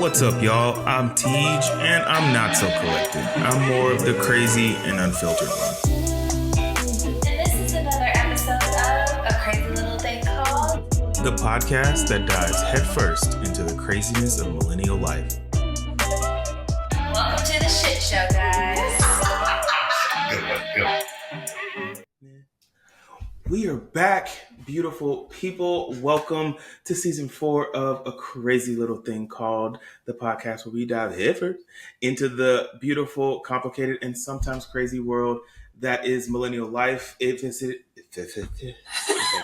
What's up, y'all? I'm Teej, and I'm not so collected. I'm more of the crazy and unfiltered one. And this is another episode of A Crazy Little Thing Called The podcast that dives headfirst into the craziness of millennial life. Welcome to the shit show, guys. We are back, beautiful people. Welcome to season 4 of A Crazy Little Thing Called, the podcast where we dive headfirst into the beautiful, complicated, and sometimes crazy world that is millennial life. Okay,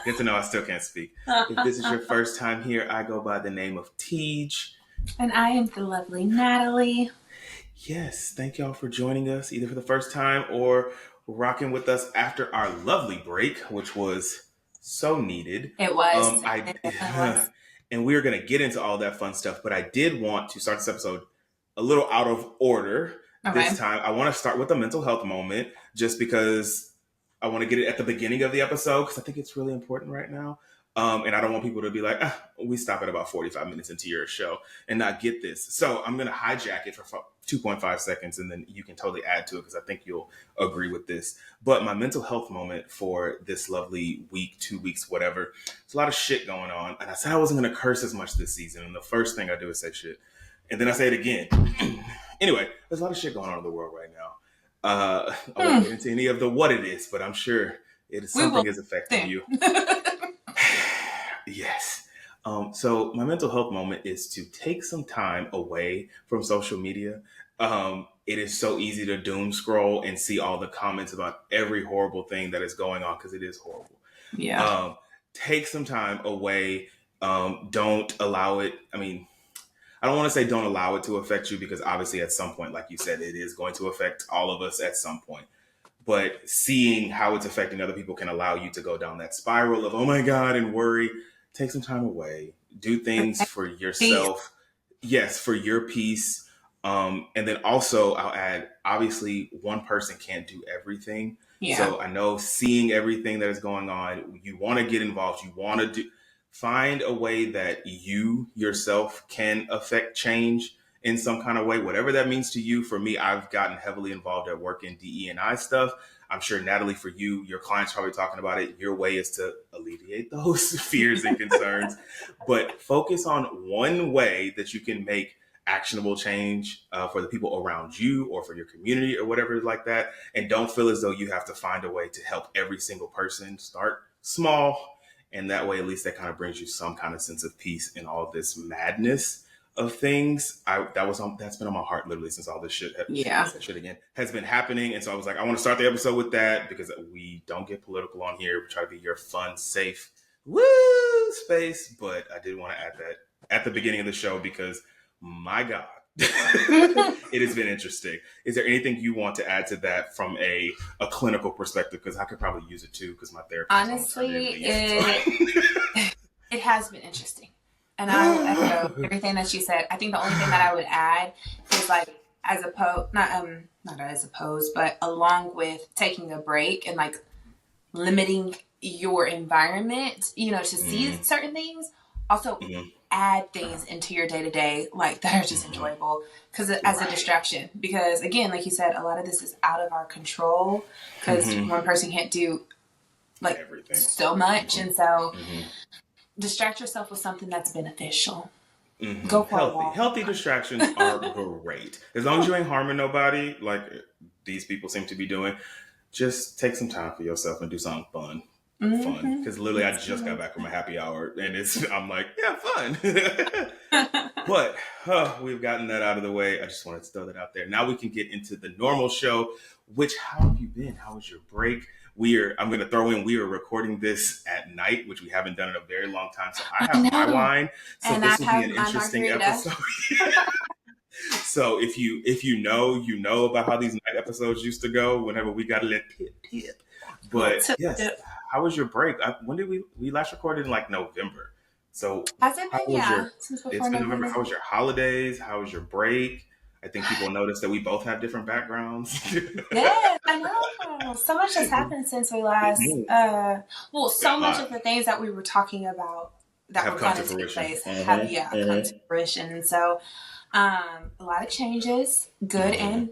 good to know I still can't speak. If this is your first time here, I go by the name of Teej. And I am the lovely Natalie. Yes, thank y'all for joining us, either for the first time or rocking with us after our lovely break, which was so needed. It was. And we are going to get into all that fun stuff, but I did want to start this episode a little out of order this time. I want to start with a mental health moment, just because I want to get it at the beginning of the episode, because I think it's really important right now. And I don't want people to be like, we stop at about 45 minutes into your show and not get this. So I'm going to hijack it for 2.5 seconds, and then you can totally add to it, because I think you'll agree with this. But my mental health moment for this lovely week, 2 weeks, whatever, there's a lot of shit going on. And I said I wasn't going to curse as much this season. And the first thing I do is say shit. And then I say it again. Anyway, there's a lot of shit going on in the world right now. I won't get into any of the what it is, but I'm sure something is affecting you. Yes. So my mental health moment is to take some time away from social media. It is so easy to doom scroll and see all the comments about every horrible thing that is going on, because it is horrible. Yeah. Take some time away. Don't allow it. I mean, I don't want to say don't allow it to affect you, because obviously at some point, like you said, it is going to affect all of us at some point. But seeing how it's affecting other people can allow you to go down that spiral of, oh my God, and worry. Take some time away. Do things for yourself. Yes, for your peace. And then also, I'll add, obviously, one person can't do everything. Yeah. So I know seeing everything that is going on, you want to get involved. You want to find a way that you yourself can affect change in some kind of way, whatever that means to you. For me, I've gotten heavily involved at work in DE&I stuff. I'm sure, Natalie, for you, your clients probably talking about it. Your way is to alleviate those fears and concerns, but focus on one way that you can make actionable change for the people around you or for your community or whatever like that. And don't feel as though you have to find a way to help every single person. Start small. And that way, at least that kind of brings you some kind of sense of peace in all this madness of things. That's been on my heart literally since all this shit has been happening. And so I was like, I want to start the episode with that, because we don't get political on here. We try to be your fun, safe space. But I did want to add that at the beginning of the show, because my God, it has been interesting. Is there anything you want to add to that from a clinical perspective? Because I could probably use it too, because my therapist. Honestly, it has been interesting. And I echo everything that you said. I think the only thing that I would add is, like, but along with taking a break and like limiting your environment, to see certain things, also add things into your day-to-day, like, that are just enjoyable, because as a distraction. Because again, like you said, a lot of this is out of our control, because one person can't do like everything, so much. And so distract yourself with something that's beneficial. Go for a walk. Healthy distractions are great. As long as you ain't harming nobody, like these people seem to be doing. Just take some time for yourself and do something fun. Because literally, I just got back from a happy hour, and I'm like, yeah, fun. But we've gotten that out of the way. I just wanted to throw that out there. Now we can get into the normal show. Which, how have you been? How was your break? I'm going to throw in, we are recording this at night, which we haven't done in a very long time. So I have my wine. So and this will be an interesting episode. So if you know about how these night episodes used to go, whenever we got a little tip. But yes, how was your break? When did we last recorded in like November? So has it been? Since before it's been November. How was your holidays? How was your break? I think people noticed that we both have different backgrounds. Yes, I know. So much has happened since we last. So much of the things that we were talking about that were going to take place have come to fruition. And so A lot of changes, good and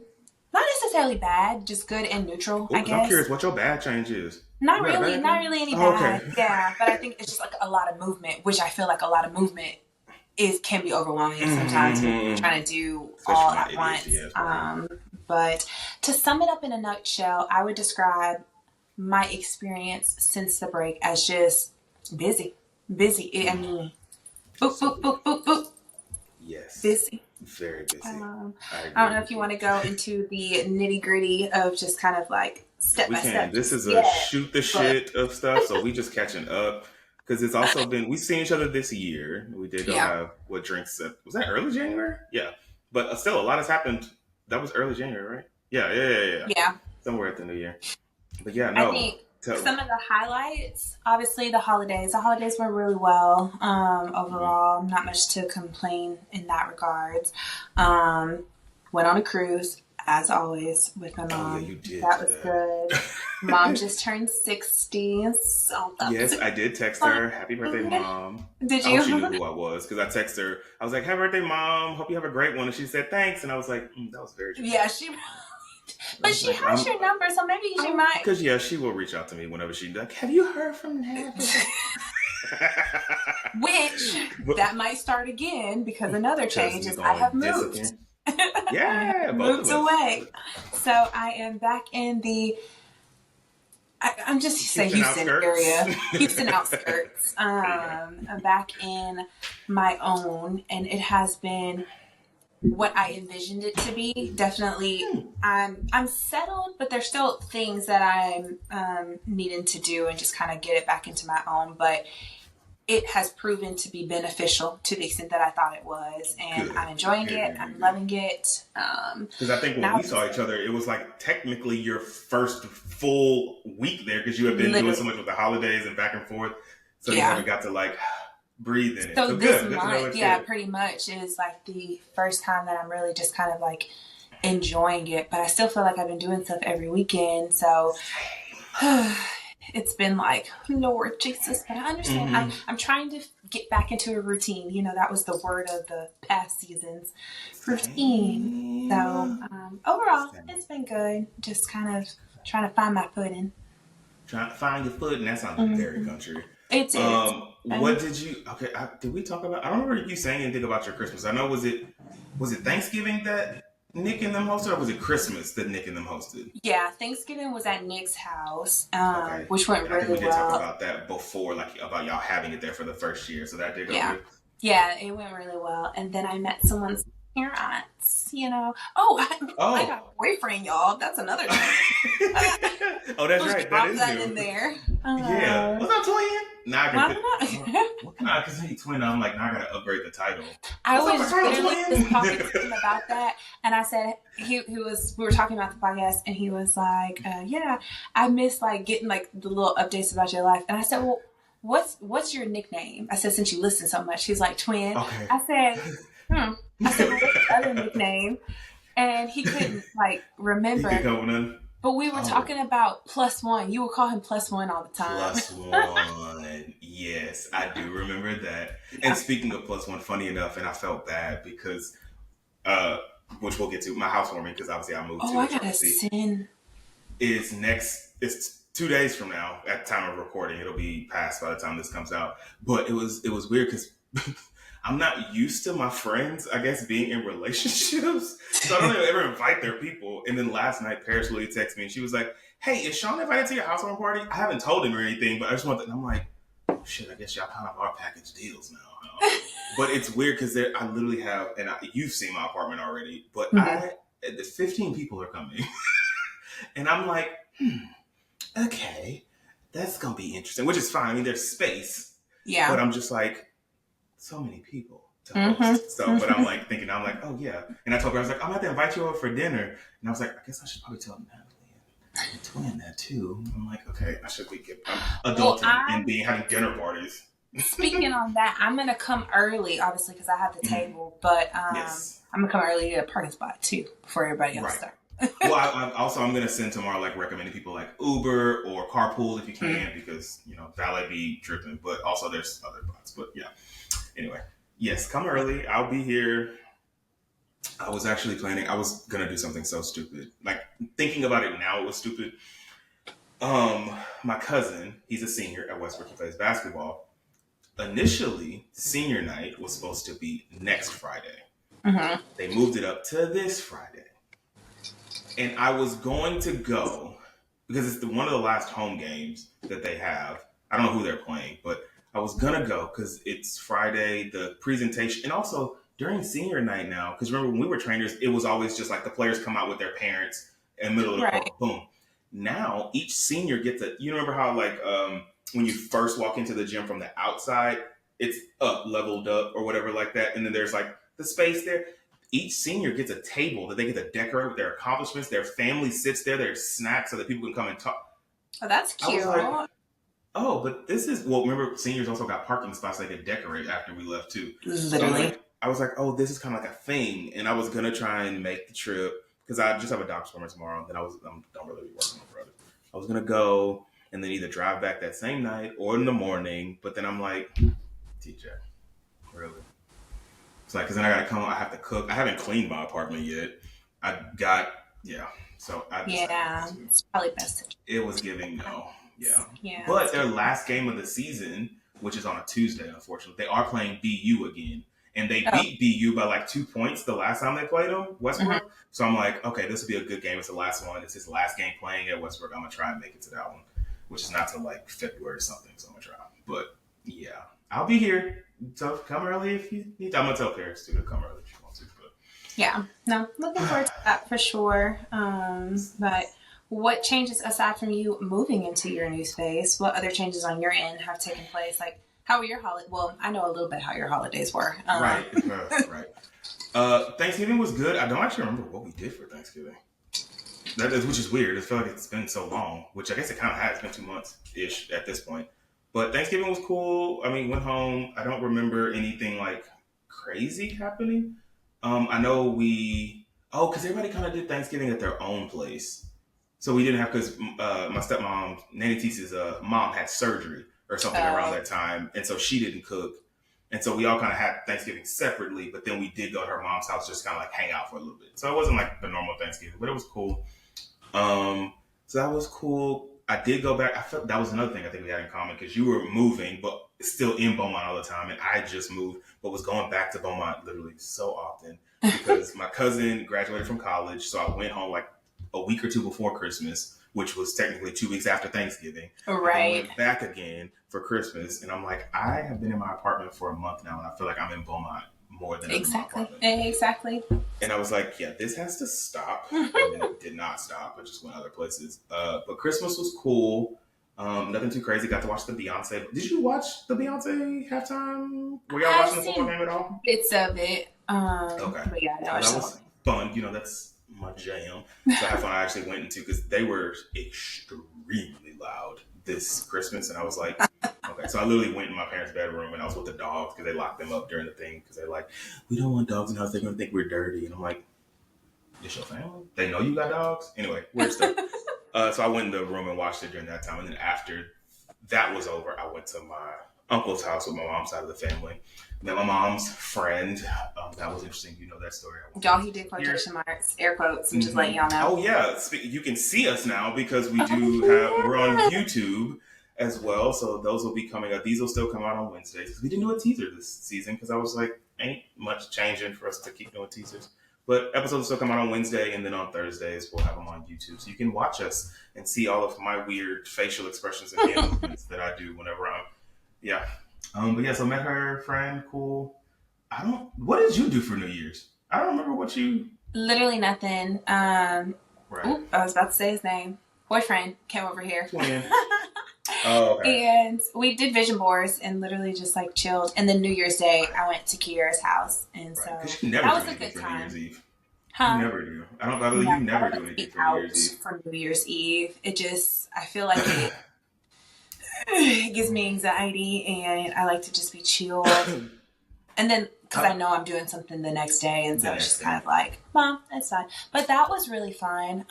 not necessarily bad, just good and neutral, I Ooh, I'm guess. curious what your bad change is. You Not got a really, bad not change? really any Oh, okay. bad. Yeah, but I think it's just like a lot of movement, which I feel like a lot of movement is can be overwhelming sometimes when you're Mm-hmm. trying to do Especially all for my at ADHD once. ass brain. But to sum it up in a nutshell, I would describe my experience since the break as just busy, busy. I mean, boop, So boop, boop, busy. boop, boop, Yes. busy. Very busy. Um, I I don't agree know if with you you. want to go into the nitty gritty of just kind of like step We by can. step, This just is a yet, shoot the but shit of stuff, so we just catching up. Because it's also been, we've seen each other this year. We did go yeah, have what drinks. Was that early January? Yeah. But still, a lot has happened. That was early January, right? Yeah. yeah. Somewhere at the end of the year. But yeah, I no. think some of the highlights, obviously the holidays. The holidays were really well. Mhm. Overall, not much to complain in that regards. Um, Went on a cruise as always with my Oh, yeah, mom. you did That do was good. Mom that. just turned 60, so that was Yes, I did text her, happy birthday, exciting. mom. Did I hope she knew you? who I was because I texted her. I was like, happy birthday, mom. Hope you have a great one. And she said, thanks. And I was like, that was very Yeah, dramatic. she. I But was she like, has your number, so maybe she might. because yeah, she will reach out to me whenever she like, have you heard from Natalie? Which But that might start again because another because change we is I have going moved. disappear. I Yeah, have both of moved us. away. So I am back in the, I'm just say Houston Houston outskirts. area, Houston outskirts. There you go. I'm back in my own, and it has been what I envisioned it to be. Definitely, I'm settled, but there's still things that I'm needing to do and just kind of get it back into my own. But it has proven to be beneficial to the extent that I thought it was, and I'm Good. enjoying Good, it. good, I'm good, good. loving it. Because I think when Now we I saw just each other, it was like technically your first full week there because you have been doing so literally, much with the holidays and back and forth. So you yeah. haven't got to like breathe in it. So So this good. Good to know month, it's yeah, good. pretty much is like the first time that I'm really just kind of like enjoying it. But I still feel like I've been doing stuff every weekend, so it's been like Lord Jesus. But I understand. Mm-hmm. I'm trying to get back into a routine. You know, that was the word of the past seasons, routine. So Same. overall, Same. it's been good. Just kind of trying to find my footing. Trying to find your foot, and that sounds very Mm-hmm. country. It is. What did you? Okay, did we talk about? I don't remember you saying anything about your Christmas. I know was it Thanksgiving that Nick and them hosted, or was it Christmas that Nick and them hosted? Yeah, Thanksgiving was at Nick's house, Okay, which went and I think really we did talk well. about that before, like about y'all having it there for the first year. So that did go Yeah. good. Yeah, it went really well. And then I met someone's parents, you know. Oh, I got a Oh. boyfriend, y'all. That's another change. Oh, that's Let's right. That drop is that in new. there. Yeah. What's up, twin? Now I can Why fit. not? What can I? Because he twin. I'm like, now I gotta upgrade the title. I What's up, was fraternal literally just talking to twin? him about that, and I said we were talking about the podcast, and he was like, "Yeah, I miss like getting like the little updates about your life." And I said, "Well, what's your nickname?" I said, "Since you listen so much." He's like, "Twin." Okay. I said, "Hmm." I said, "Well, what's your other nickname?" And he couldn't like He could remember. come with none. But we were Oh, talking about plus one. You would call him plus one all the time. +1. Yes, I do remember that. And Yeah. speaking of +1, funny enough, and I felt bad because, uh, which we'll get to, my housewarming, because obviously I moved Oh, to I a gotta Trinity, send. is next, it's 2 days from now at the time of recording. It'll be past by the time this comes out. But it was weird because I'm not used to my friends, I guess, being in relationships. So I don't ever invite their people. And then last night, Paris Lily texted me and she was like, hey, is Sean invited to your housewarming party? I haven't told him or anything, but I just want to, and I'm like, shit, I guess y'all kind of are package deals now. But it's weird because I literally have, and you've seen my apartment already, but Mhm. the 15 people are coming. And I'm like, okay, that's going to be interesting, which is fine. I mean, there's space, but Yeah. I'm just like, so many people to Mm-hmm. host. So, but I'm like thinking, I'm like, oh yeah. And I told her, I was like, I'm going to invite you over for dinner. And I was like, I guess I should probably tell Natalie and Twin that too. I'm like, okay, I should be, I'm Well, adulting and I'm being having dinner parties. speaking on that. I'm gonna come early, obviously, because I have the Mhm. table. But Yes. I'm gonna come early to get a parking spot too before everybody else Right. starts. Well, I'm going to send tomorrow like recommending people like Uber or carpool if you can because valet be tripping. But also there's other spots. But yeah. Anyway, yes, come early. I'll be here. I was actually planning. I was gonna do something so stupid. Like thinking about it now, it was stupid. My cousin, he's a senior at Westbrook. He plays basketball. Initially, senior night was supposed to be next Friday. Mm-hmm. They moved it up to this Friday, and I was going to go because it's one of the last home games that they have. I don't know who they're playing, but I was gonna go because it's Friday, the presentation, and also during senior night now. Because remember when we were trainers, it was always just like the players come out with their parents in the middle of the Right. court, boom. Now each senior gets a. You remember how like when you first walk into the gym from the outside, it's up, leveled up, or whatever like that, and then there's like the space there. Each senior gets a table that they get to decorate with their accomplishments. Their family sits there. There's snacks so that people can come and talk. Oh, that's I was cute. like, oh, but this is well. Remember, seniors also got parking spots they could decorate after we left too. So Literally. I was like, oh, this is kind of like a thing, and I was gonna try and make the trip because I just have a doctor's appointment tomorrow. Then I don't really be working on Friday. I was gonna go and then either drive back that same night or in the morning. But then I'm like, TJ, really? It's like because then I gotta come. I have to cook. I haven't cleaned my apartment yet. I got yeah. So I Yeah, decided it's probably best to. it was giving no. Yeah. Yeah. But their last game of the season, which is on a Tuesday, unfortunately, they are playing BU again. And they Oh. beat BU by like 2 points the last time they played them, Westbrook. Mm-hmm. So I'm like, okay, this will be a good game. It's the last one. It's his last game playing at Westbrook. I'm going to try and make it to that one, which is not till like February or something. So I'm going to try. But yeah, I'll be here. So come early if you need to. I'm going to tell Paris too to come early if you want to. But Yeah. No, looking forward to that for sure. But what changes aside from you moving into your new space? What other changes on your end have taken place? Like, how were your holiday? Well, I know a little bit how your holidays were. right, right. Thanksgiving was good. I don't actually remember what we did for Thanksgiving. Which is weird. I feel like it's been so long, which I guess it kind of has. It's been 2 months-ish at this point. But Thanksgiving was cool. I mean, went home. I don't remember anything like crazy happening. I know because everybody kind of did Thanksgiving at their own place. So we didn't have, because my stepmom, Nanny Teese's mom had surgery or something around that time. And so she didn't cook. And so we all kind of had Thanksgiving separately, but then we did go to her mom's house, just kind of like hang out for a little bit. So it wasn't like the normal Thanksgiving, but it was cool. So that was cool. I did go back. I felt that was another thing I think we had in common because you were moving, but still in Beaumont all the time. And I just moved, but was going back to Beaumont literally so often because my cousin graduated from college. So I went home like a week or two before Christmas, which was technically 2 weeks after Thanksgiving. Right. I went back again for Christmas. And I'm like, I have been in my apartment for a month now. And I feel like I'm in Beaumont more than Exactly. Exactly. And I was like, yeah, this has to stop. And then it did not stop. It just went other places. But Christmas was cool. Nothing too crazy. Got to watch the Beyonce. Did you watch the Beyonce halftime? Were y'all watching the football game at all? Bits of it. Okay. But yeah, that was fun. You know, that's my jam. So I had fun. I actually went into because they were extremely loud this Christmas, and I was like, okay. So I literally went in my parents' bedroom, and I was with the dogs because they locked them up during the thing because they're like, we don't want dogs in the house. They're gonna think we're dirty, and I'm like, it's your family. They know you got dogs. Anyway, weird stuff. So I went in the room and watched it during that time, and then after that was over, I went to my uncle's house with my mom's side of the family. Met my mom's friend. That was interesting. You know that story. Y'all, he did quotation marks, air quotes, and just letting y'all know. Oh yeah, you can see us now because we're on YouTube as well. So those will be coming up. These will still come out on Wednesdays because we didn't do a teaser this season because I was like, ain't much changing for us to keep doing teasers. But episodes will still come out on Wednesday, and then on Thursdays we'll have them on YouTube, so you can watch us and see all of my weird facial expressions and hand movements that I do whenever I'm. Yeah. But yeah, so met her friend, cool. What did you do for New Year's? I don't remember what you. Literally nothing. Right. Ooh, I was about to say his name. Boyfriend came over here. Oh, okay. And we did vision boards and literally just like chilled. And then New Year's Day, I went to Kiera's house, and so that was a good time. New Year's Eve. Huh? You never do. I don't believe you never do anything for New Year's Eve. For New Year's Eve, I feel like it gives me anxiety, and I like to just be chill. And then because I know I'm doing something the next day, and so it's just kind of like, Mom, that's fine. But that was really fun.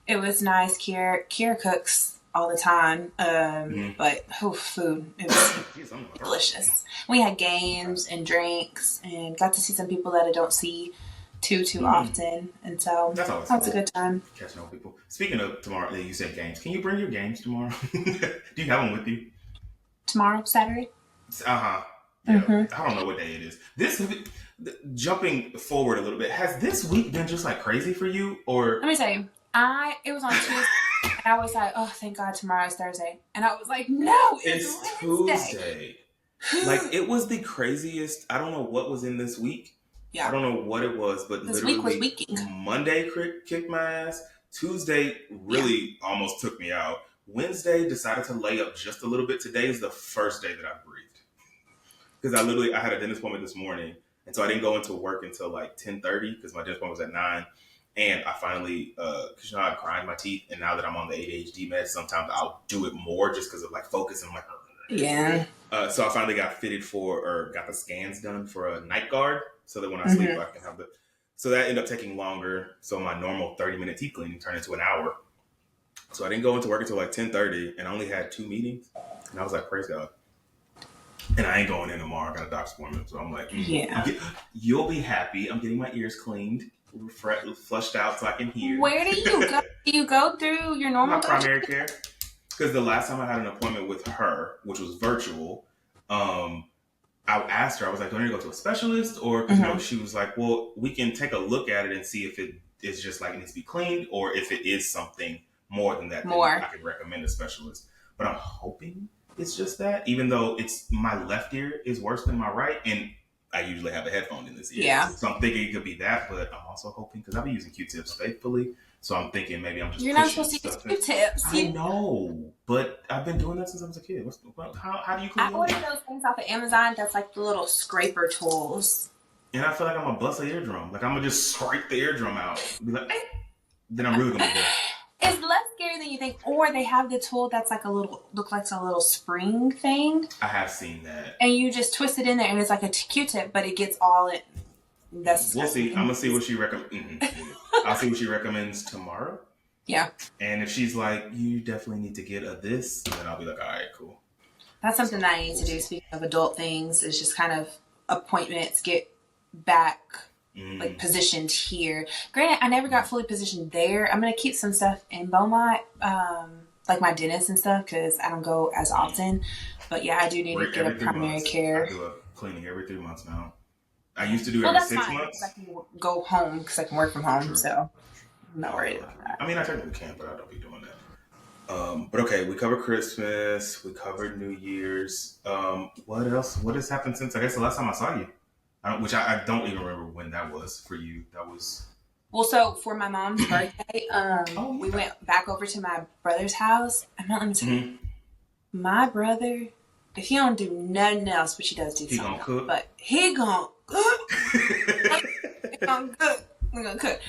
It was nice. Kiera cooks all the time, but food, it was delicious. We had games and drinks and got to see some people that I don't see too often. And so that's always that was fun. a good time. Catching up with people. Speaking of tomorrow, you said games. Can you bring your games tomorrow? Do you have them with you? Tomorrow, Saturday? Yeah. I don't know what day it is. This jumping forward a little bit, has this week been just like crazy for you? Or let me tell you, it was on Tuesday. And I was like, oh, thank God tomorrow's Thursday. And I was like, no, it's Tuesday. Like, it was the craziest. I don't know what was in this week. Yeah. I don't know what it was, but this literally week was Monday kicked my ass. Tuesday really almost took me out. Wednesday decided to lay up just a little bit. Today is the first day that I've breathed. Because I had a dentist appointment this morning. And so I didn't go into work until like 10:30 because my dentist appointment was at 9. And I finally, because I grind my teeth. And now that I'm on the ADHD meds, sometimes I'll do it more just because of like focus. And I'm like, yeah. So I finally got got the scans done for a night guard so that when I sleep, I can have so that ended up taking longer. So my normal 30-minute teeth cleaning turned into an hour. So I didn't go into work until like 10:30 and I only had 2 meetings. And I was like, praise God. And I ain't going in tomorrow. I got a doctor's appointment. So I'm like, you'll be happy. I'm getting my ears cleaned, flushed out so I can hear. Where do you go? Do you go through your normal primary care? Because the last time I had an appointment with her, which was virtual, I asked her, I was like, do I need to go to a specialist? Or, because she was like, well, we can take a look at it and see if it is just like it needs to be cleaned or if it is something more than that. I could recommend a specialist. But I'm hoping it's just that, even though it's my left ear is worse than my right. And I usually have a headphone in this ear. Yeah. So I'm thinking it could be that, but I'm also hoping, because I've been using Q-tips faithfully. So I'm thinking maybe I'm just You're not supposed to use Q-tips. I know, but I've been doing that since I was a kid. How do you clean I ordered those things off of Amazon. That's like the little scraper tools. And I feel like I'm going to bust an eardrum. Like I'm going to just scrape the eardrum out. Be like, then I'm really going to be It's less scary than you think. Or they have the tool that's like looks like a little spring thing. I have seen that. And you just twist it in there and it's like a Q-tip, but it gets all in. We'll see. I'm going to see what she recommends. I'll see what she recommends tomorrow. Yeah. And if she's like, you definitely need to get this, then I'll be like, all right, cool. That's something that I need to do. Speaking of adult things, is just kind of appointments, get back like positioned here. Granted, I never got fully positioned there. I'm going to keep some stuff in Beaumont, like my dentist and stuff, because I don't go as often. But yeah, I do need to get a primary care. I do a cleaning every 3 months now. I used to do every 6 months. I can go home because I can work from home, so I'm not worried about that. I mean, I technically can, but I don't be doing that. But okay, we covered Christmas. We covered New Year's. What else? What has happened since? I guess the last time I saw you, which I don't even remember when that was for you. That was. Well, so for my mom's birthday, we went back over to my brother's house. I'm not let me tell you, my brother, if he don't do nothing else, but he does do something. He gonna cook, but he gonna cook. We're gonna cook.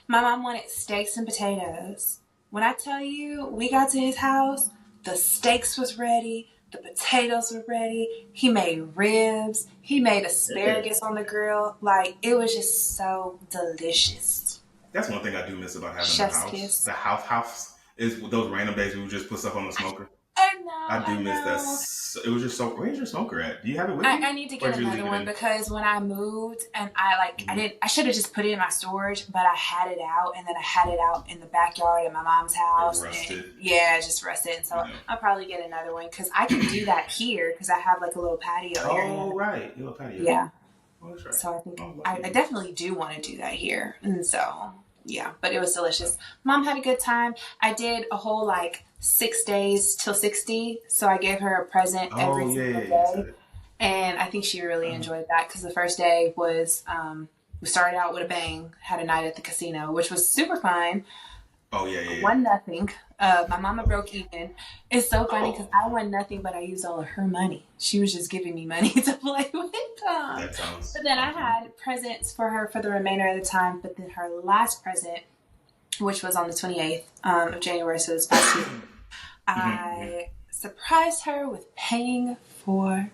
My mom wanted steaks and potatoes. When I tell you, we got to his house, the steaks was ready, the potatoes were ready. He made ribs. He made asparagus on the grill. Like, it was just so delicious. That's one thing I do miss about having Chef's the house. Kiss. The house is those random days we would just put stuff on the smoker. I do miss that. It was just so. Where's your smoker at? Do you have it with you? I need to get another one because when I moved and I should have just put it in my storage, but I had it out and then I had it out in the backyard at my mom's house. Just rusted. So I'll probably get another one because I can do that here because I have like a little patio area. Oh, right. Your patio. Yeah. Oh, that's right. So I think I definitely do want to do that here. And so, yeah, but it was delicious. Mom had a good time. I did a whole 6 days till 60. So I gave her a present every single day. And I think she really enjoyed that because the first day was, we started out with a bang, had a night at the casino, which was super fun. Oh, yeah. Won nothing. My mama broke even. It's so funny because I won nothing, but I used all of her money. She was just giving me money to play with. But then I had presents for her for the remainder of the time. But then her last present, which was on the 28th of January, so this past week, I surprised her with paying for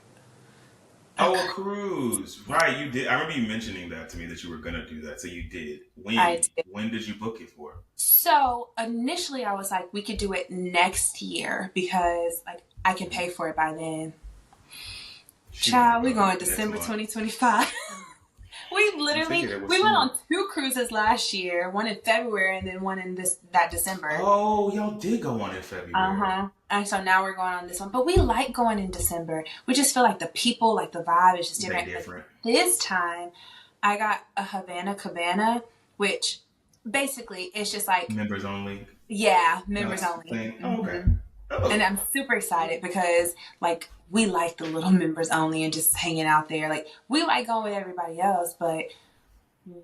a cruise. Right, you did. I remember you mentioning that to me that you were going to do that. So you did. When did you book it for? So initially I was like, we could do it next year because I can pay for it by then. Child, we're going December 2025. We I literally figured it was we went sooner. on 2 cruises last year, one in February and then one in that December. Oh, y'all did go on in February. Uh-huh. And so now we're going on this one. But we like going in December. We just feel like the people, like the vibe is just They different. But different. this time I got a Havana Cabana, which basically it's just like, Members only yeah, members only. thing. Oh, okay. And Oh. I'm super excited because like we like the little members only and just hanging out there. Like we like going with everybody else, but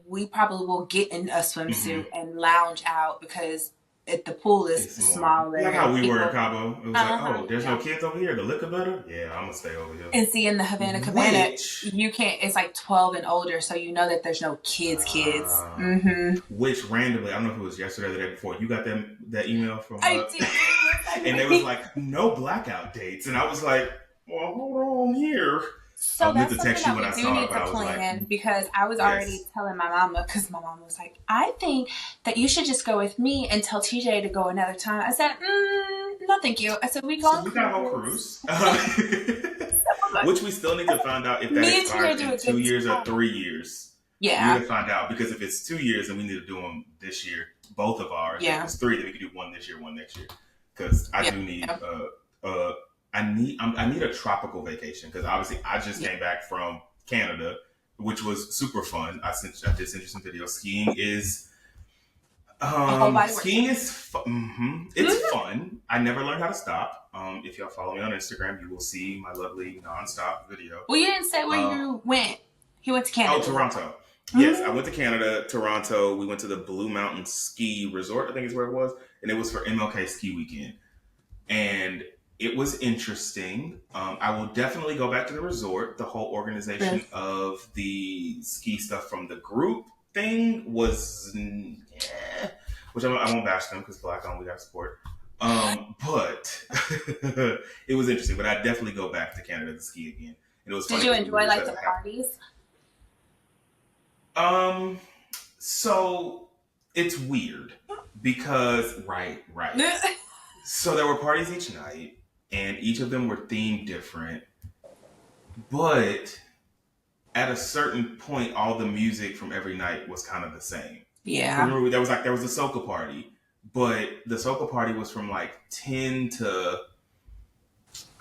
we probably will get in a Mm-hmm. swimsuit and lounge out because the pool is It's more like smaller how and we were in people. Cabo. It was like, Uh huh. oh, there's no Yeah. kids over here. The liquor better. Yeah, I'm gonna stay over here. And see, in the Havana Cabana, Which, you can't. It's like 12 and older, so you know that there's no kids. Kids. uh, Mm-hmm. which randomly, I don't know if it was yesterday or the day before. You got that email from, I did. and it was like no blackout dates, and I was like, well, hold on here. I So meant that's to something text you that when we I do saw it, need but to I was like, plan because I was already yes. telling my mama because my mama was like, I think that you should just go with me and tell TJ to go another time. I said, no, thank you. I said, we go So on we got a whole cruise. cruise, which we still need to find out if that Me and TJ expires do in a two good years or time. 3 years. We need Yeah. to find out because if it's 2 years, then we need to do them this year, both of ours. If Yeah. it's three, then we can do one this year, one next year. Because I Yeah. do need, Yeah. I need a tropical vacation because obviously I just came back from Canada, which was super fun. I did send you some videos. A whole body work. Skiing is it's fun. I never learned how to stop. If y'all follow me on Instagram, you will see my lovely nonstop video. Well, you didn't say where you went. He went to Canada. Oh, Toronto. Yes, I went to Canada, Toronto. We went to the Blue Mountain Ski Resort, I think is where it was, and it was for MLK Ski Weekend, and it was interesting. I will definitely go back to the resort. The whole organization of the ski stuff from the group thing was, which I won't bash them because Black on we got support. But it was interesting. But I'd definitely go back to Canada to ski again. And it was Did funny you 'cause we enjoy were like just the at parties? So it's weird because right. So there were parties each night, and each of them were themed different. But at a certain point, all the music from every night was kind of the same. Yeah. Remember, there was a soca party, but the soca party was from like 10 to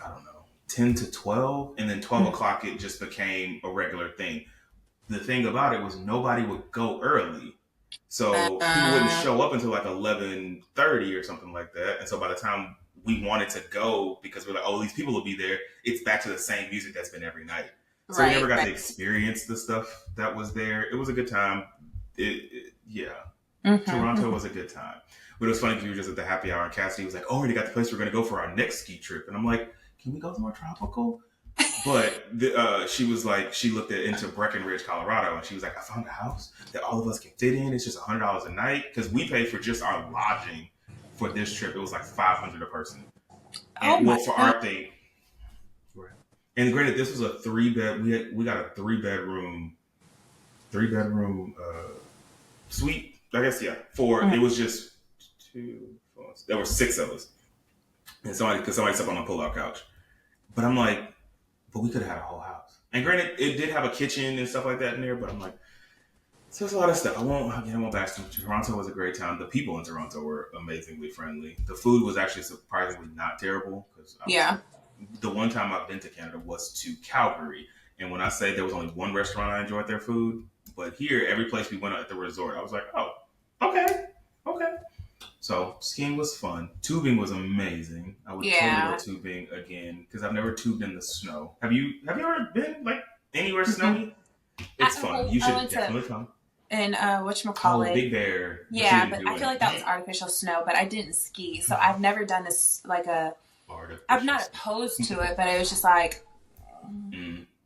I don't know 10 to 12, and then 12 o'clock it just became a regular thing. The thing about it was nobody would go early. So people wouldn't show up until like 11:30 or something like that. And so by the time we wanted to go, because we're like, oh, these people will be there, it's back to the same music that's been every night. So we never got to experience the stuff that was there. It was a good time. Toronto was a good time. But it was funny because we were just at the happy hour and Cassidy was like, oh, we got the place we're going to go for our next ski trip. And I'm like, can we go somewhere tropical? But she was like, she looked into Breckenridge, Colorado, and she was like, I found a house that all of us can fit in. It's just $100 a night because we paid for just our lodging for this trip. It was like $500 a person. And for our thing. And granted, this was a 3-bed. We got a 3-bedroom suite. I guess it was just two. There were 6 of us, and somebody slept on a pull-out couch. But I'm like, but we could have had a whole house. And granted, it did have a kitchen and stuff like that in there, but I'm like, so it's a lot of stuff. I won't back to Toronto was a great time. The people in Toronto were amazingly friendly. The food was actually surprisingly not terrible. The one time I've been to Canada was to Calgary. And when I say there was only one restaurant I enjoyed their food, but here, every place we went at the resort, I was like, oh, okay. So skiing was fun. Tubing was amazing. I would totally go tubing again because I've never tubed in the snow. Have you ever been like anywhere snowy? It's fun. You should definitely come. And whatchamacallit? Oh, Big Bear. Yeah, but I feel like that was artificial snow, but I didn't ski. So I've never done this I'm not opposed to it, but it was just like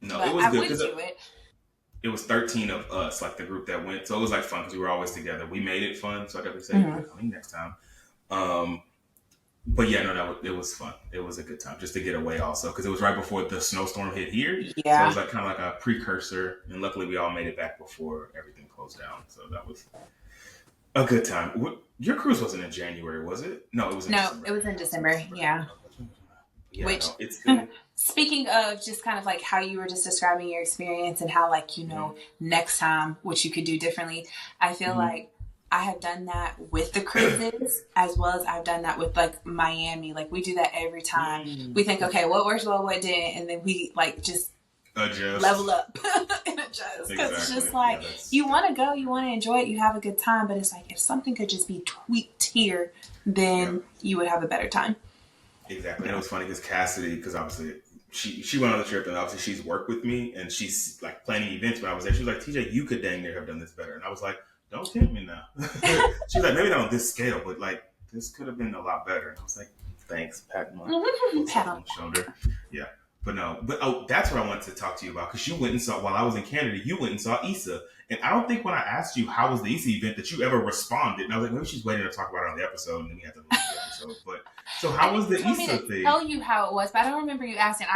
no, it was good because it was 13 of us, like the group that went. So it was like fun because we were always together. We made it fun, so I definitely say you're coming next time. But yeah, no, it was fun. It was a good time just to get away also because it was right before the snowstorm hit here. Yeah. So it was like kind of like a precursor. And luckily we all made it back before everything closed down. So that was a good time. Your cruise wasn't in January, was it? No, it was in December. It was in December. Yeah. Yeah, Which, no, it's been. speaking of just kind of like how you were just describing your experience and how, like, Mm-hmm. next time what you could do differently, I feel like I have done that with the cruises as well as I've done that with like Miami. Like, we do that every time. Mm-hmm. We think, okay, what works well, what didn't, and then we like just level Adjust. up and adjust, because it's Exactly. just Yeah, like that's you want to go, you want to enjoy it, you have a good time, but it's like if something could just be tweaked here, yeah. then you would have a better time. Exactly. And it was funny because Cassidy, because obviously she went on the trip and obviously she's worked with me and she's like planning events when I was there. She was like, TJ, you could dang near have done this better. And I was like, don't tempt me now. She was like, maybe not on this scale, but like this could have been a lot better. And I was like, thanks, pat my Pat on on. the shoulder. Yeah. But no, but that's what I wanted to talk to you about because you went and saw while I was in Canada, you went and saw Issa. And I don't think when I asked you how was the Issa event that you ever responded. And I was like, maybe she's waiting to talk about it on the episode and then we have to leave the episode. But so I how think was you the told me Issa to thing? tell you how it was, but I don't remember you asking.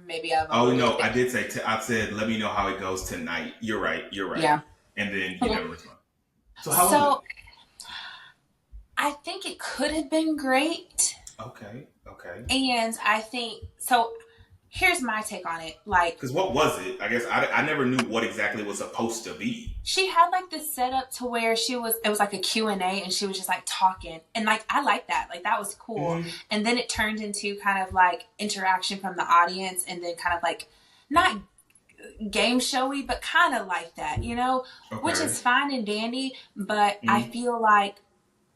Maybe I've Oh overlooked no, it. I did say I said let me know how it goes tonight. You're right. You're right. Yeah. And then you never responded. So how was So I think it could have been great. it? Okay. Okay. And I think so. Here's my take on it. Like, Because what was it? I guess I never knew what exactly it was supposed to be. she had like this setup to where it was like a Q&A and she was just like talking. And like, I like that. Like, that was cool. Mm-hmm. And then it turned into kind of like interaction from the audience and then kind of like, not game showy, but kind of like that, Okay. which is fine and dandy. But I feel like,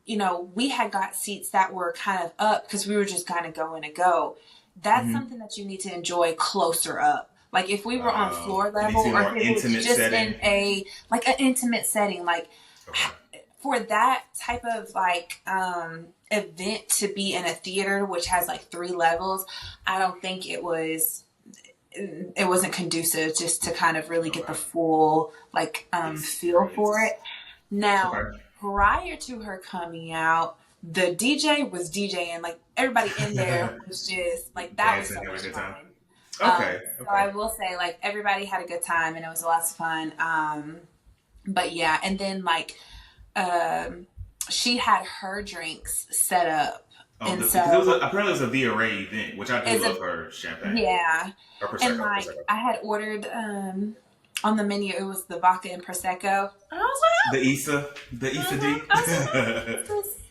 we had got seats that were kind of up because we were just kind of going to go. That's something that you need to enjoy closer up. Like if we were on floor level, or if it was just setting. in an intimate setting, like for that type of like event to be in a theater which has like 3 levels, I don't think it wasn't conducive just to kind of really get the full like feel for it. Now, prior to her coming out, the DJ was DJing. Like everybody in there was just like that was so much fun. Okay. So I will say like everybody had a good time and it was lots of fun. But yeah, and then like she had her drinks set up. And so apparently it was a Via Ray event, which I do love her champagne. Yeah. Or Prosecco, and like Prosecco. I had ordered on the menu it was the vodka and Prosecco. And I was like, the Issa D.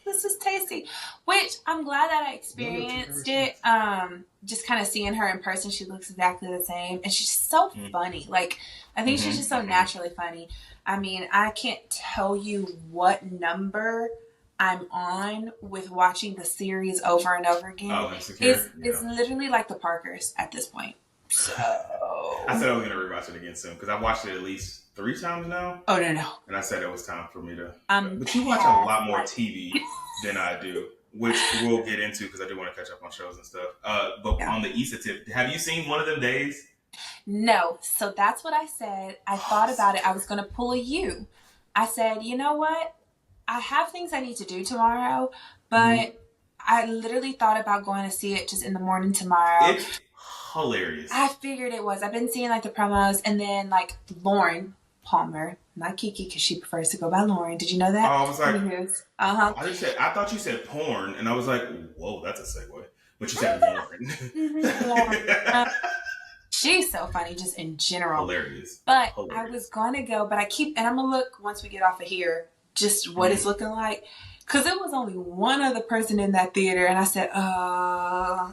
This is tasty. Which I'm glad that I experienced it. Just kind of seeing her in person, she looks exactly the same. And she's so funny. Like, I think she's just so naturally funny. I mean, I can't tell you what number I'm on with watching the series over and over again. Oh, Insecure? It's literally like the Parkers at this point. So I said I was going to rewatch it again soon because I've watched it at least 3 times now. Oh, no. And I said it was time for me to. But you watch a lot more TV than I do, which we'll get into because I do want to catch up on shows and stuff. But on the Issa tip, have you seen One of Them Days? No. So that's what I said. I thought about it. I was going to pull a U. I said, you know what? I have things I need to do tomorrow, but I literally thought about going to see it just in the morning tomorrow. It's hilarious. I figured it was. I've been seeing like the promos and then like Lauren Palmer, not Kiki because she prefers to go by Lauren. Did you know that? Oh, I was like, I thought you said porn, and I was like, whoa, that's a segue. But you said Lauren. She's so funny just in general. Hilarious. But I was going to go, but and I'm going to look once we get off of here, just what it's looking like. Because it was only one other person in that theater, and I said, I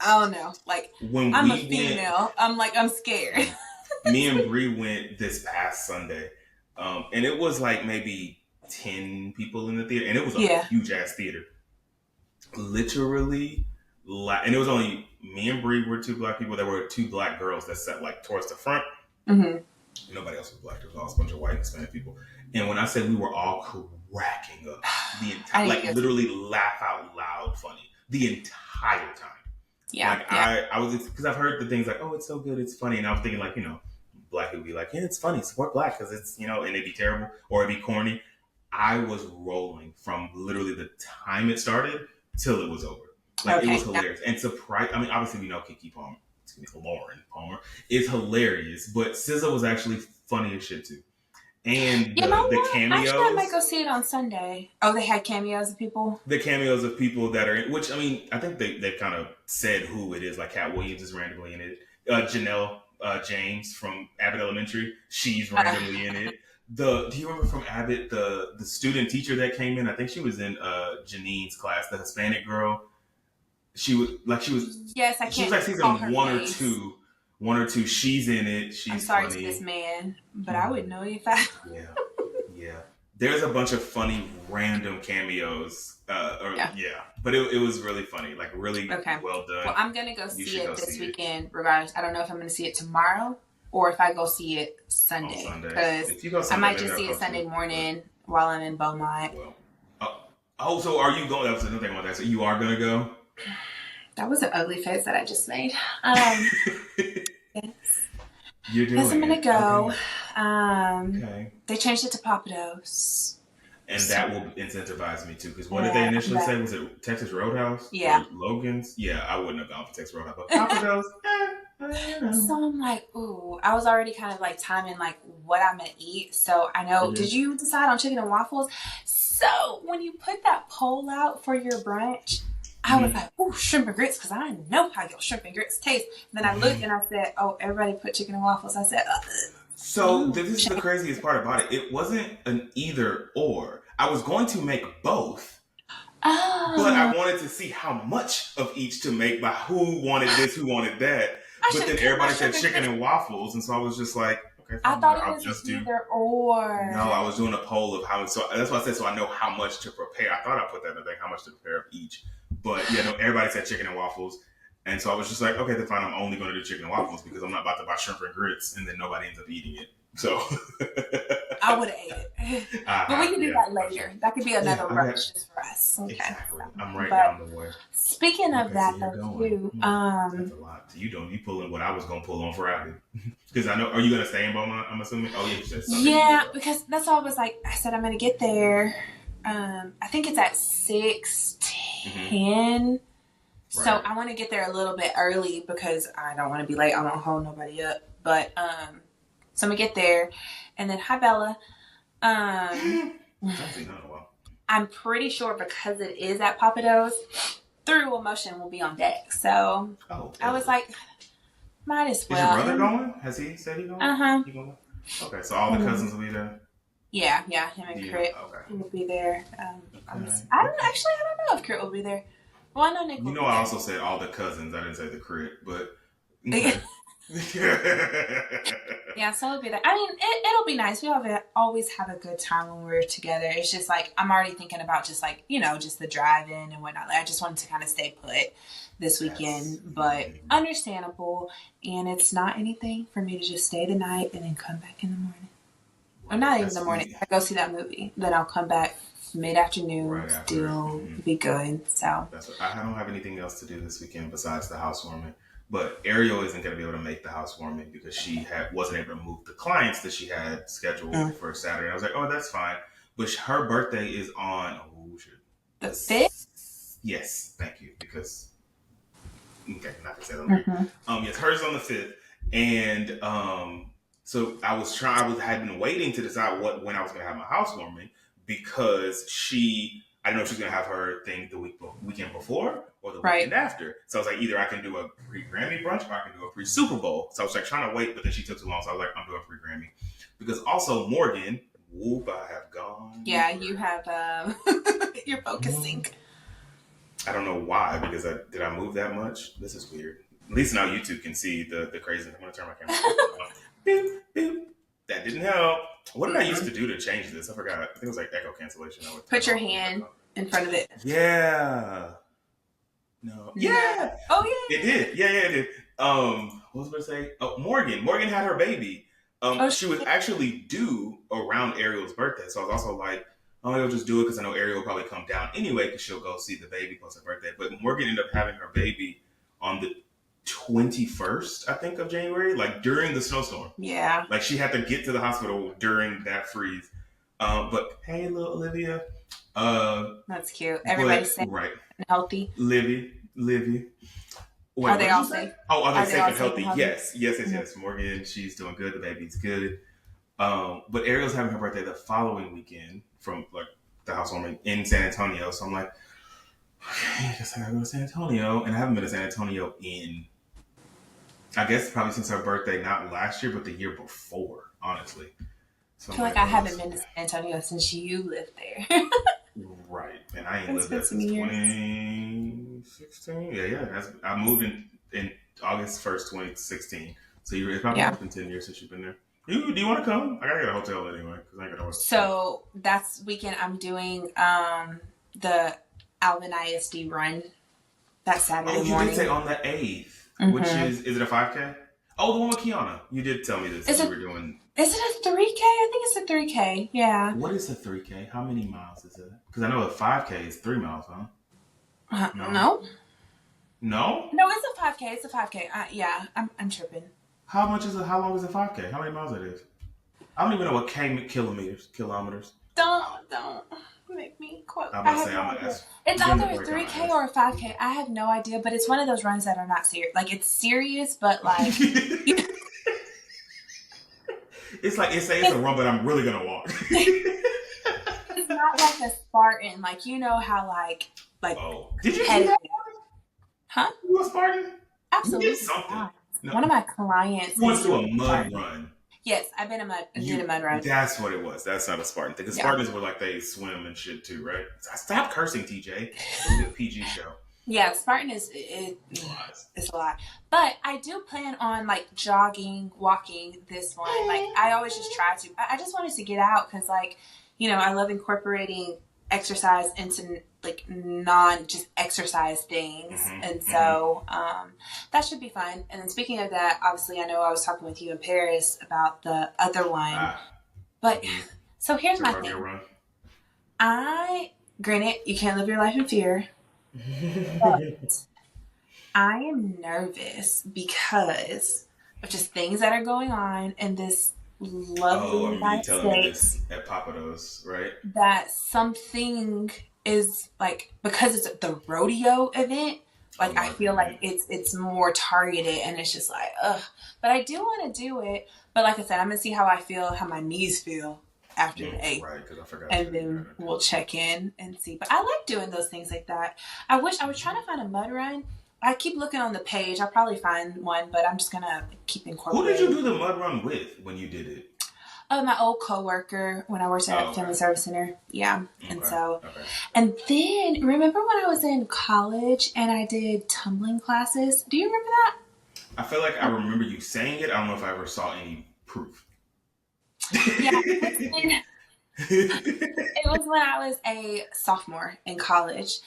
don't know. Like, I'm a female. I'm scared. Me and Bree went this past Sunday, and it was like maybe 10 people in the theater, and it was a huge ass theater. Literally, and it was only me and Bree were 2 black people. There were 2 black girls that sat like towards the front. Mm-hmm. Nobody else was black. There was all a bunch of white Hispanic people. And when I said we were all cracking up the entire, like literally laugh out loud funny the entire time. Yeah. Like I was, because I've heard the things like, oh, it's so good, it's funny. And I was thinking like, black people be like, yeah, it's funny, support black because it's, and it'd be terrible or it'd be corny. I was rolling from literally the time it started till it was over. Like it was hilarious. And obviously we know Kiki Palmer, Lauren Palmer is hilarious, but SZA was actually funny as shit too. and You know the what? Actually, I might cameos. go see it on Sunday. Oh, they had cameos of people. The cameos of people that are in, which I mean, I think they kind of said who it is. Like Cat Williams is randomly in it. Janelle James from Abbott Elementary, she's Uh, randomly in it. Do you remember from Abbott the student teacher that came in? I think she was in Janine's class, the Hispanic girl. yes, I She was can't like call season her face. one or two. She's in it. I'm She's sorry to this funny. man, but I would know if I. Yeah, yeah. There's a bunch of funny random cameos. Yeah. Yeah, but it was really funny, like really Okay. well Well, done. I'm gonna go You see should it go this see it weekend. Regardless, I don't know if I'm gonna see it tomorrow or if I go see it on Sunday Sunday. because If you go I Sunday, might maybe just I'll see it go Sunday too. But morning while I'm in Beaumont. well, so are you going? That was another thing about that. So you are gonna go? That was an ugly face that I just made. Um, yes. You're Yes, I'm doing gonna it. go. Okay. Okay. They changed it to Papados. And So that will incentivize me too. Because what did they yeah, initially say? Was it Texas Roadhouse yeah. or Logan's? Yeah, I wouldn't have gone for Texas Roadhouse, but Papa Do's. You know. So I'm like, ooh, I was already kind of like timing like what I'm gonna eat. So I know, Mm-hmm. did you decide on chicken and waffles? So when you put that poll out for your brunch, I was like, ooh, shrimp and grits, because I know how your shrimp and grits taste. And then I looked and I said, oh, everybody put chicken and waffles. I said, So this is the craziest part about it. It wasn't an either or. I was going to make both, but I oh, wanted to see how much of each to make by who wanted this, who wanted that. I But should have then kept my everybody said shrimp and chicken grits. and waffles, and so I was just like, okay, I fine, thought it I'll was an just do. either No, or. I was doing a poll of how. So that's why I said so I know how much to prepare. I thought I put that in the thing, how much to prepare of each. But yeah, no, everybody said chicken and waffles, and so I was just like, okay, then fine. I'm only going to do chicken and waffles because I'm not about to buy shrimp and grits, and then nobody ends up eating it. So I would have ate it. But we can do that later. That could be another brunch just for us. Okay. Exactly. I'm right But down the way. speaking of Okay, so that you're though going. too, That's a lot. So you pulling what I was gonna pull on Friday. Because I know, are you gonna stay in Beaumont? I'm assuming. Oh yeah, you said Sunday. yeah, because that's all I was like. I said I'm gonna get there. I think it's at 6:10. So Right. I want to get there a little bit early because I don't want to be late. I don't hold nobody up. But so I'm gonna get there, and then hi Bella. Something, I don't know. I'm pretty sure because it is at Papados, Through Emotion will be on deck. So Oh, I was like, might as is your well. brother going? Has he said he going? Uh-huh. He going? Okay, so all the cousins will be there. Yeah, him and Crit Okay. will be there. Okay. I don't know if Crit will be there. Well, I know Nick will You know, be I there. also said all the cousins. I didn't say the crit, but okay. Yeah, so it'll be there. I mean, it'll be nice. We always have a good time when we're together. It's just like, I'm already thinking about just like, just the drive-in and whatnot. Like, I just wanted to kind of stay put this weekend, but understandable. And it's not anything for me to just stay the night and then come back in the morning. Or not even in the morning. I go see that movie. Then I'll come back mid-afternoon, right after. still be good. So That's what, I don't have anything else to do this weekend besides the housewarming. But Ariel isn't going to be able to make the housewarming because she wasn't able to move the clients that she had scheduled for Saturday. I was like, oh, that's fine. But her birthday is on the 5th? Yes, thank you. Because not to say that. Yes, hers is on the 5th, and so had been waiting to decide when I was going to have my housewarming because I didn't know if she was going to have her thing the weekend before or the weekend after. So I was like, either I can do a pre-Grammy brunch or I can do a pre-Super Bowl. So I was like trying to wait, but then she took too long. So I was like, I'm doing pre-Grammy. Because also Morgan, whoop, I have gone. Yeah, you have, you're focusing. I don't know why, because did I move that much? This is weird. At least now you two can see the craziness. I'm going to turn my camera on. Beep, beep. That didn't help. What did I used to do to change this? I forgot. I think it was like echo cancellation. Put your hand in front of it. Yeah. No. Yeah. Oh, yeah. It did. Yeah, it did. What was I going to say? Oh, Morgan. Morgan had her baby. She was actually due around Ariel's birthday. So I was also like, oh, I'll just do it because I know Ariel will probably come down anyway because she'll go see the baby plus her birthday. But Morgan ended up having her baby on the 21st, I think, of January, like during the snowstorm. Yeah. Like she had to get to the hospital during that freeze. But hey, little Olivia. That's cute. Everybody's safe and healthy. Livy. Wait, are they all safe? Oh, are they safe and healthy? Yes. Morgan, she's doing good. The baby's good. But Ariel's having her birthday the following weekend from like the housewarming in San Antonio. So I'm like, okay, I guess I gotta go to San Antonio. And I haven't been to San Antonio in, I guess, probably since her birthday, not last year, but the year before, honestly. So I I'm feel like like, I oh, haven't this been to San Antonio since you lived there. right. And I ain't It's lived been there some since years. 2016. Yeah. I moved in August 1st, 2016. So it probably Yeah. has been 10 years since you've been there. Do you want to come? I gotta get a hotel anyway because I ain't got no hotel. So that's weekend I'm doing the Alvin ISD run that Saturday Oh, you did say morning. on the 8th, which Mm-hmm. is it a 5K? Oh, the one with Kiana. You did tell me this that Is you it were doing. is it a 3K? I think it's a 3K. Yeah. What is a 3K? How many miles is it? Because I know a 5K is 3 miles, huh? No? No. No? No, it's a 5K. It's a 5K. Yeah, I'm tripping. How long is a 5K? How many miles it is? I don't even know what kilometers. Don't make me quote. I'm I about to have say, no I'm gonna idea. ask. It's Give me either the a breakdown, I 3K guess. or a 5K. I have no idea, but it's one of those runs that are not serious. Like it's serious, but like It's like it's a it's, run, but I'm really gonna walk. it's not like a Spartan. Like you know how like Oh, did you do that? competitive, huh? You a Spartan? You did Absolutely something. not. No, One of my clients you is went to doing a mud Spartan. run. Yes, did a mud run. That's what it was. That's not a Spartan thing. Because Yeah. Spartans were like they swim and shit too, right? Stop cursing, TJ. This is a PG show. Yeah, Spartan Lies. it's a lot. But I do plan on like jogging, walking this one. Like I always just try to. I just wanted to get out because like, I love incorporating exercise into like non just exercise things. And so that should be fun. And then speaking of that, obviously I know I was talking with you in Paris about the other one. Ah, But so here's the my rodeo thing. run. Granted, you can't live your life in fear. But I am nervous because of just things that are going on in this lovely Oh, I remember you United telling me this States at Papados, right? that something is like because it's the rodeo event, Oh, like I feel marketing, like right? it's more targeted and it's just like ugh. But I do want to do it. But like I said, I'm gonna see how I feel, how my knees feel after the 8th. Right, because I forgot to And tell you then that. we'll check in and see. But I like doing those things like that. I wish I was trying to find a mud run. I keep looking on the page. I'll probably find one, but I'm just gonna keep Who did you incorporating. do the mud run with when you did it? My old coworker when I worked Oh, at okay. Family Service Center. Yeah. And Okay. so, Okay. and then remember when I was in college and I did tumbling classes? Do you remember that? I feel like I remember you saying it. I don't know if I ever saw any proof. Yeah. It was when I was a sophomore in college.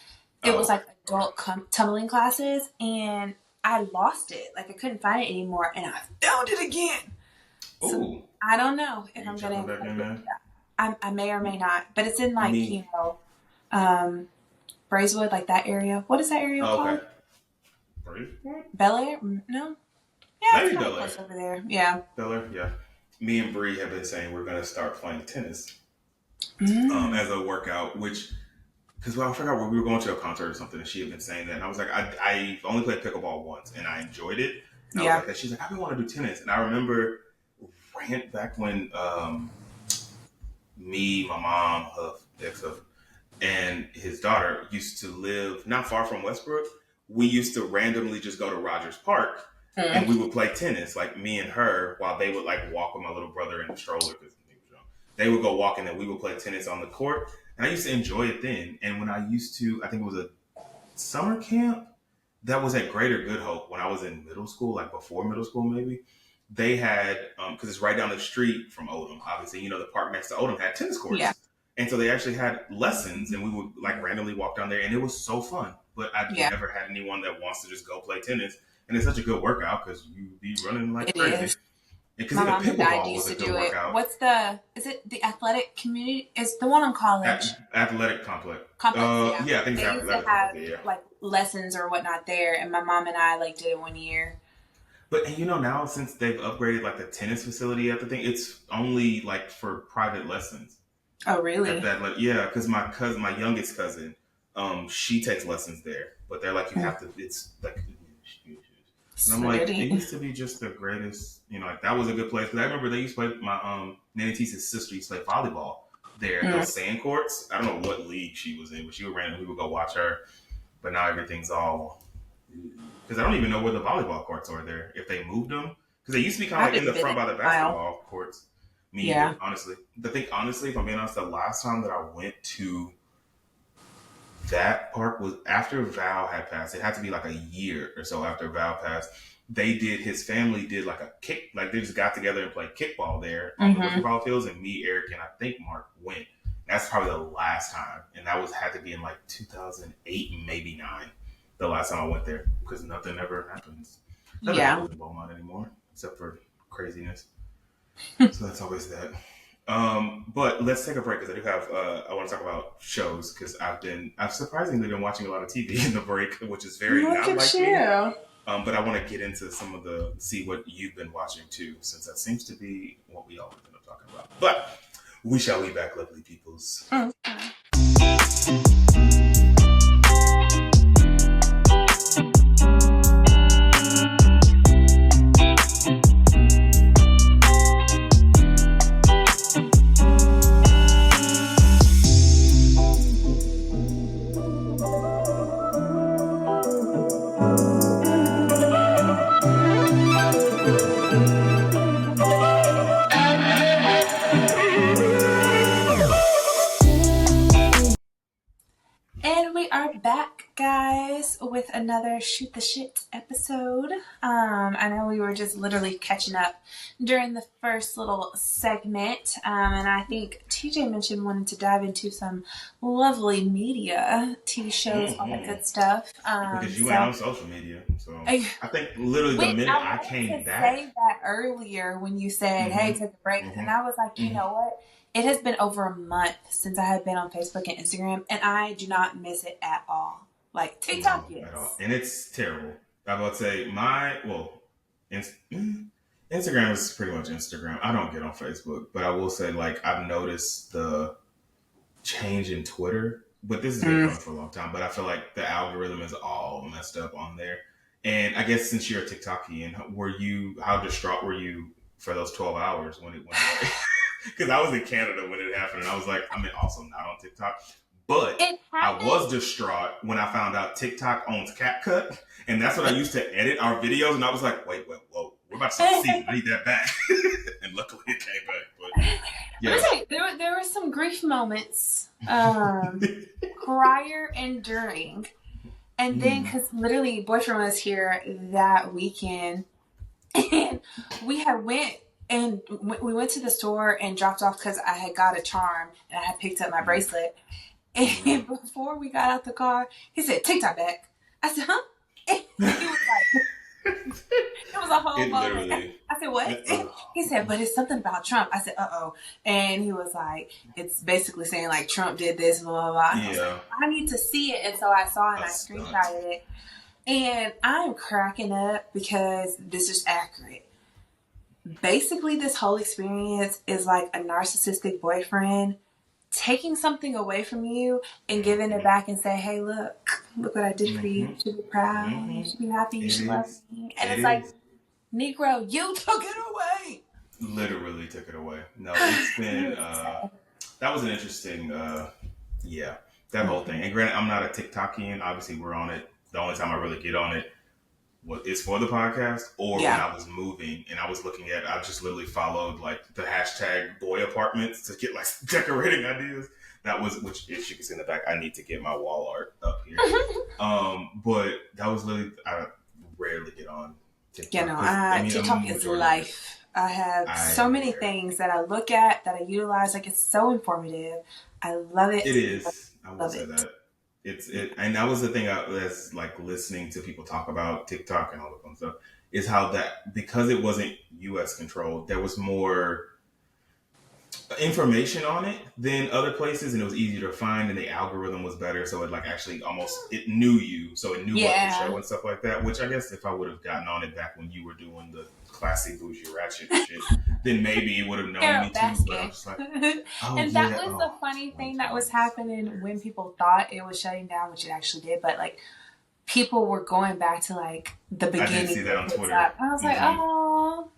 It Oh, was okay. like adult tumbling classes, and I lost it. Like I couldn't find it anymore, and I found it again. So Ooh. I don't know Are if you I'm gonna jumping back in incorporate there? that. I may or may not, but it's in like Me. um, Braeswood, like that area. What is that area Oh, okay. called? Brave? Bel Air? No. Yeah, it's Maybe kind of Bel Air. close over there. Yeah. Bel Air, yeah. Me and Bree have been saying we're going to start playing tennis Mm. as a workout, which, because I forgot where we were going to a concert or something, and she had been saying that. And I was like, I only played pickleball once, and I enjoyed it. And I was Yeah. like, she's like, I've been wanting to do tennis. And I remember back when me, my mom, her ex-husband, and his daughter used to live not far from Westbrook. We used to randomly just go to Rogers Park and Mm. we would play tennis, like me and her, while they would like walk with my little brother in the stroller because he was young. They would go walking and we would play tennis on the court. And I used to enjoy it then. And when I used to, I think it was a summer camp that was at Greater Good Hope when I was in middle school, like before middle school maybe. They had because it's right down the street from Odom. Obviously, the park next to Odom had tennis Yeah. courts, and so they actually had lessons, and we would like randomly walk down there, and it was so fun. But I've Yeah. never had anyone that wants to just go play tennis, and it's such a good workout because you be running like It crazy. is. Because My even mom and dad pickleball was used a to good do it. workout. Is it the athletic community? It's the one on college Athletic complex. complex. Yeah. Yeah, I think it's They used to athletic have complex. Yeah. like lessons or whatnot there. And my mom and I like did it one year. But and now since they've upgraded like the tennis facility at the thing, it's only like for private lessons. Oh, At really? that, like, yeah, because my youngest cousin, she takes lessons there, but they're like you have to. It's like And I'm like, it used to be just the greatest, like that was a good place. Because I remember they used to play, my Nanny Tee's sister used to play volleyball there at those sand courts. I don't know what league she was in, but she would randomly would go watch her. But now everything's all, because I don't even know where the volleyball courts are there. If they moved them, because they used to be kind of like in the front by the basketball courts. Me either, honestly. I think honestly, if I'm being honest, the last time that I went to that park was after Val had passed. It had to be like a year or so after Val passed. His family did like they just got together and played kickball there on the football fields, and me, Eric, and I think Mark went. That's probably the last time, and that had to be in like 2008, maybe 9. The last time I went there, because nothing ever happens. Nothing happens in Beaumont anymore, except for craziness. So that's always that. But let's take a break, because I do have I want to talk about shows, because I've surprisingly been watching a lot of TV in the break, which is very not like me. But I want to get into see what you've been watching too, since that seems to be what we all end up talking about. But we shall be back, lovely peoples. With another Shoot the Shit episode. I know we were just literally catching up during the first little segment, and I think TJ mentioned wanting to dive into some lovely media, TV shows, all that good stuff. Because you went on social media, so I think literally the minute I came back. I say that earlier when you said, "Hey, take a break," and I was like, you know what? It has been over a month since I have been on Facebook and Instagram, and I do not miss it at all. Like TikTok, yes. And it's terrible. I would say Instagram is pretty much Instagram. I don't get on Facebook, but I will say, like, I've noticed the change in Twitter. But this has been going for a long time. But I feel like the algorithm is all messed up on there. And I guess since you're a TikTokian, how distraught were you for those 12 hours when it went away? Because I was in Canada when it happened, and I was like, I'm also not on TikTok. But I was distraught when I found out TikTok owns CapCut, and that's what I used to edit our videos. And I was like, whoa, we're about to start seeing. I need that back. And luckily it came back. But yeah, there were some grief moments prior and during, and then because literally boyfriend was here that weekend, and we went to the store and dropped off because I had got a charm and I had picked up my bracelet. And before we got out the car, he said, "TikTok back." I said, "Huh?" And he was like, it was a whole moment. I said, "What?" He said, "But it's something about Trump." I said, "Uh-oh." And he was like, it's basically saying like Trump did this, blah, blah, blah. And I was like, I need to see it. And so I saw it and I screenshotted it. And I'm cracking up because this is accurate. Basically, this whole experience is like a narcissistic boyfriend taking something away from you and giving it back and say, "Hey, look what I did for you. You should be proud. You should be happy. You should love me." And it's like, Negro, you took it away. Literally took it away. No, it's been that was an interesting that whole thing. And granted, I'm not a TikTokian. Obviously, we're on it. The only time I really get on it is for the podcast, or when I was moving and I was looking at, I just literally followed like the hashtag boy apartments to get like decorating ideas. That was, which if you can see in the back, I need to get my wall art up here. But that was literally, I rarely get on TikTok. TikTok is life. I have so many things that I look at, that I utilize. Like, it's so informative. I love it. It is. I will say that. And that was the thing that's like listening to people talk about TikTok and all that fun stuff, is how that, because it wasn't US controlled, there was more information on it than other places, and it was easier to find, and the algorithm was better, so it like actually it knew you, so it knew what to show and stuff like that, which I guess if I would have gotten on it back when you were doing the classy bougie ratchet shit, then maybe it would have known me too. But I'm just like, and that was the funny thing that was happening when people thought it was shutting down, which it actually did. But like, people were going back to like the I did beginning see that of on Twitter. TikTok. I was like, oh,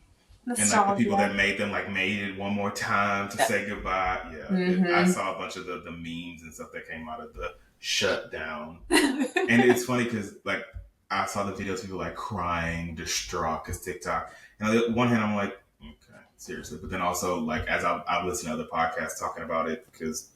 And like the people nostalgia. that made them like made it one more time to say goodbye. Yeah, I Mm-hmm. saw a bunch of the memes and stuff that came out of the shutdown. And it's funny because like I saw the videos, people like crying, distraught because TikTok. And on the one hand, I'm like, okay, seriously. But then also like as I've listened to other podcasts talking about it because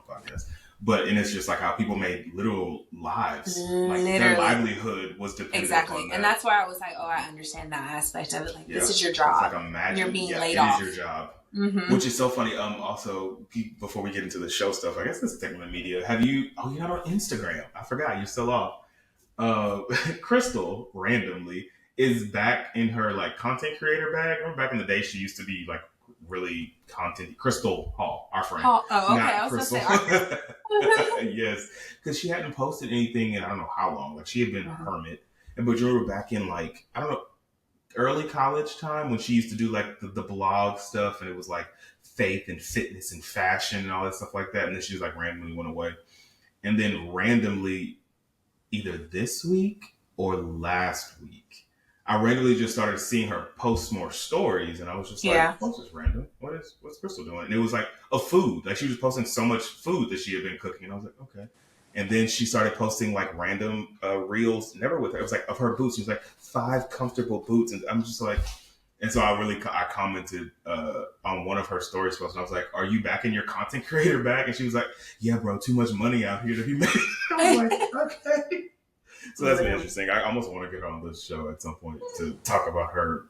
podcasts. But and it's just like how people made literal lives, like their Literally. livelihood was dependent Exactly. upon And that. that's why I was like, oh, I understand that aspect of it. Like, this Yeah. is your So it's like job. You're imagine, being yeah, laid it is your off. job. Mm-hmm. Which is so funny. Also, before we get into the show stuff, I guess this is technically media. Have you? Oh, you're not on Instagram. I forgot. You're still off. Uh, Crystal randomly is back in her like content creator bag. Remember back in the day, she used to be like really content. Crystal Hall, our friend, Oh, okay. I not was going to Crystal. say, our Yes, because she hadn't posted anything in I don't know how long. Like she had been a mm-hmm. hermit. And but you remember back in like I don't know early college time when she used to do like the blog stuff and it was like faith and fitness and fashion and all that stuff like that. And then she just like randomly went away. And then randomly, either this week or last week, I randomly just started seeing her post more stories and I was just like, oh, this is random. What's Crystal doing? And it was like a food. Like she was posting so much food that she had been cooking. And I was like, okay. And then she started posting like random reels, never with her. It was like of her boots. She was like 5 comfortable boots, and I'm just like, and so I commented on one of her stories posts, and I was like, "Are you back in your content creator bag?" And she was like, "Yeah, bro, too much money out here to be made." I was like, "Okay." So that's been interesting. I almost want to get her on this show at some point to talk about her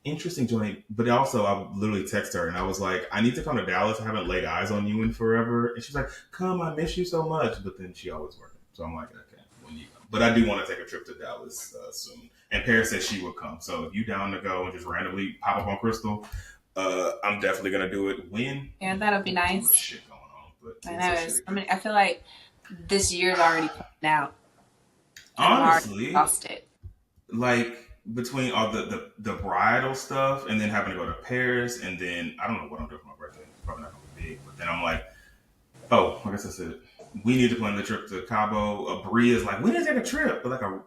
interesting journey. But also, I literally text her and I was like, I need to come to Dallas. I haven't laid eyes on you in forever. And she's like, come, I miss you so much. But then she always working. So I'm like, okay, when you come. But I do want to take a trip to Dallas soon. And Paris said she would come. So if you down to go and just randomly pop up on Crystal, I'm definitely going to do it. When? Yeah, that'll be nice. Too much shit going on. But I know. I feel like this year's already planned out. Honestly, I'm lost it. Like between all the bridal stuff and then having to go to Paris and then I don't know what I'm doing for my birthday. It's probably not gonna be big. But then I'm like, oh, I guess that's it. We need to plan the trip to Cabo. Bree is like, we need to take a trip, but like a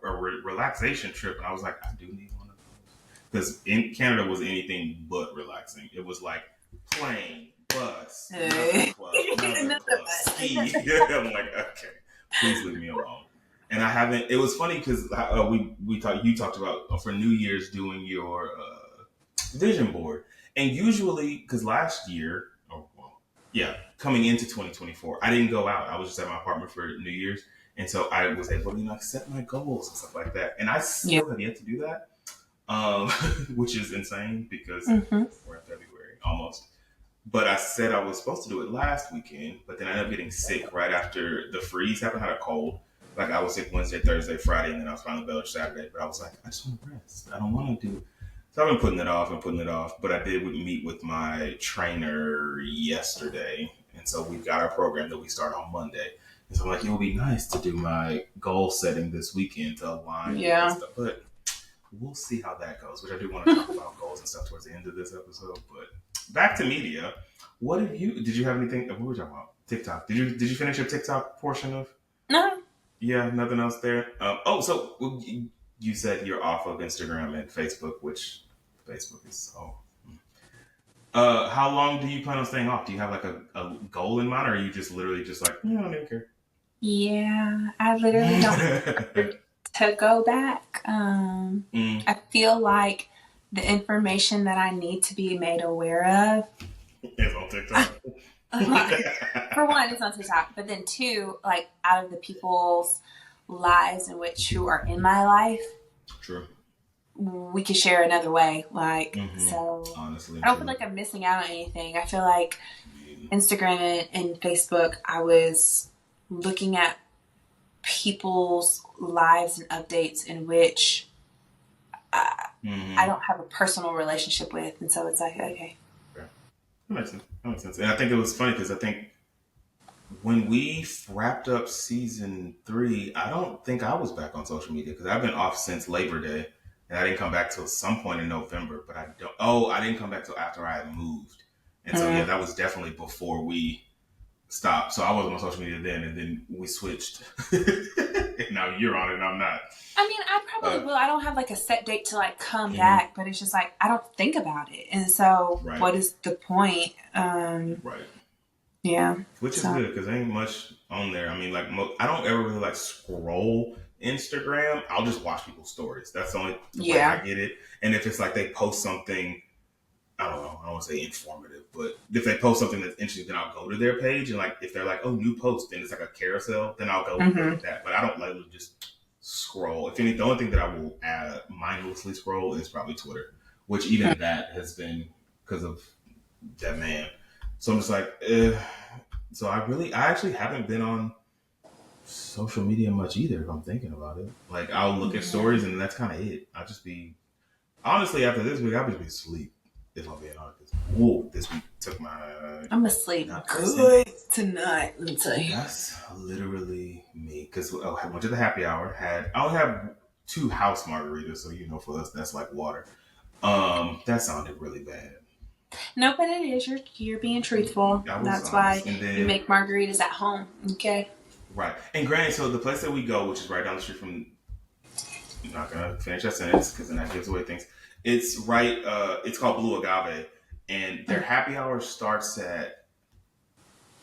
relaxation trip. And I was like, I do need one of those because in Canada was anything but relaxing. It was like plane, bus, another club, ski. I'm like, okay, please leave me alone. And I haven't. It was funny because we talked. You talked about for New Year's doing your vision board, and usually because last year, coming into 2024, I didn't go out. I was just at my apartment for New Year's, and so I was able to like set my goals and stuff like that. And I still have yet to do that, which is insane because we're in February almost. But I said I was supposed to do it last weekend, but then I ended up getting sick right after the freeze happened. I had a cold. Like I was sick Wednesday, Thursday, Friday, and then I was finally better Saturday. But I was like, I just want to rest. I don't want to do. So I've been putting it off and putting it off. But I did meet with my trainer yesterday, and so we've got our program that we start on Monday. And so I'm like, it would be nice to do my goal setting this weekend to align with this stuff. But we'll see how that goes. Which I do want to talk about goals and stuff towards the end of this episode. But back to media. What have you? Did you have anything? What were we talking about? TikTok. Did you finish your TikTok portion of? No. Yeah, nothing else there. So you said you're off of Instagram and Facebook, which Facebook is so. How long do you plan on staying off? Do you have like a goal in mind, or are you just literally just like, I don't even care? Yeah, I literally don't to go back. I feel like the information that I need to be made aware of is on TikTok. For one, it's on TikTok, but then two, like out of the people's lives in which who are in my life, true, we could share another way. Like so, honestly, I don't feel like I'm missing out on anything. I feel like Instagram and Facebook, I was looking at people's lives and updates in which I don't have a personal relationship with, and so it's like okay. That makes sense. And I think it was funny because I think when we wrapped up season 3, I don't think I was back on social media because I've been off since Labor Day, and I didn't come back till some point in November. But I didn't come back till after I had moved, and so that was definitely before we stopped. So I wasn't on social media then, and then we switched. Now you're on it and I'm not. I mean, I probably will. I don't have like a set date to like come back, but it's just like I don't think about it, and so Right. what is the point? Right. Yeah. Which is good because there ain't much on there. I mean, like I don't ever really like scroll Instagram. I'll just watch people's stories. That's the only way I get it. And if it's like they post something, I don't know, I don't want to say informative, but if they post something that's interesting, then I'll go to their page. And like if they're like, oh, new post, then it's like a carousel, then I'll go look at that. But I don't like just scroll. If anything, the only thing that I will mindlessly scroll is probably Twitter, which even that has been because of that man. So I'm just like, so I actually haven't been on social media much either. If I'm thinking about it, like I'll look at stories and that's kind of it. I'll just be honestly after this week, I'll just be asleep. If I'm being honest, whoa, this week took my. I'm asleep good tonight. Let me tell you. That's literally me because I went to the happy hour. I only have 2 house margaritas, so for us that's like water. That sounded really bad. No, but it is. You're being truthful. That's why you make margaritas at home. Okay. Right. And granted, so the place that we go, which is right down the street from, I'm not gonna finish that sentence because then that gives away things. It's right. It's called Blue Agave, and their happy hour starts at,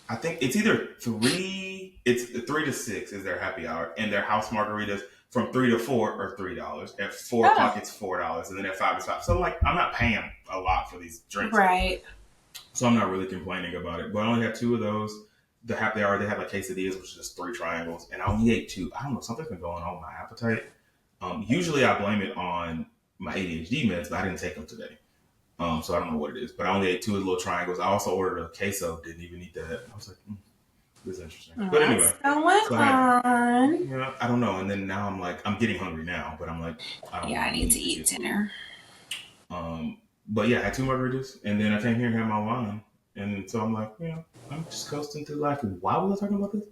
I think it's either 3. It's 3 to 6 is their happy hour, and their house margaritas from 3 to 4 are $3. At 4 o'clock, it's $4, and then at 5 it's 5. So like, I'm not paying a lot for these drinks, right? So I'm not really complaining about it. But I only had 2 of those. The happy hour, they have like quesadillas, which is just 3 triangles, and I only ate 2. I don't know, something's been going on with my appetite. Usually I blame it on my ADHD meds, but I didn't take them today. So I don't know what it is. But I only ate 2 of the little triangles. I also ordered a queso, didn't even eat that. I was like, this is interesting. But anyway. I don't know. And then now I'm getting hungry now, but I'm like, I need to eat dinner. But yeah, I had 2 margaritas, and then I came here and had my wine. And so I'm like, I'm just coasting through life. Why was I talking about this?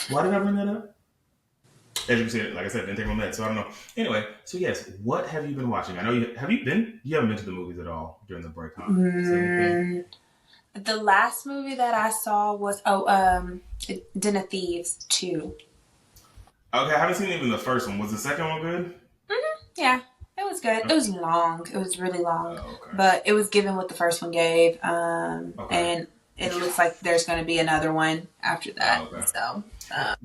Why did I bring that up? As you can see, like I said, I didn't take my meds, so I don't know. Anyway, so yes, what have you been watching? I know you haven't been to the movies at all during the break, huh? The last movie that I saw was Den of Thieves 2. Okay, I haven't seen even the first one. Was the second one good? Yeah, it was good. It was long. It was really long, but it was given what the first one gave. And it looks like there's going to be another one after that. So, have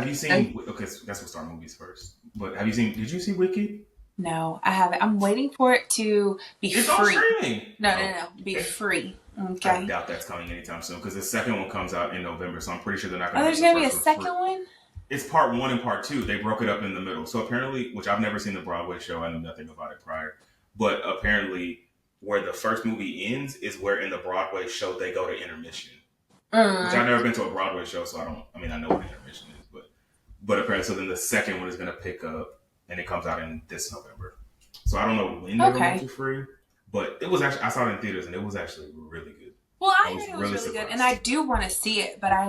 you seen? Okay, so we'll start movies first. But did you see Wicked? No, I haven't. I'm waiting for it to be free. It's on streaming. No. Be free. Okay. I doubt that's coming anytime soon because the second one comes out in November, so I'm pretty sure they're not going to. There's going to be a second one? It's part 1 and part 2. They broke it up in the middle. So apparently, which I've never seen the Broadway show. I knew nothing about it prior. But apparently, where the first movie ends is where in the Broadway show they go to intermission. Which I've never been to a Broadway show, so I know what intermission is. But apparently, so then the second one is going to pick up, and it comes out in this November. So I don't know when they're going to free. But it was actually, I saw it in theaters, and it was actually really good. Well, I heard it was really good, and I do want to see it, but I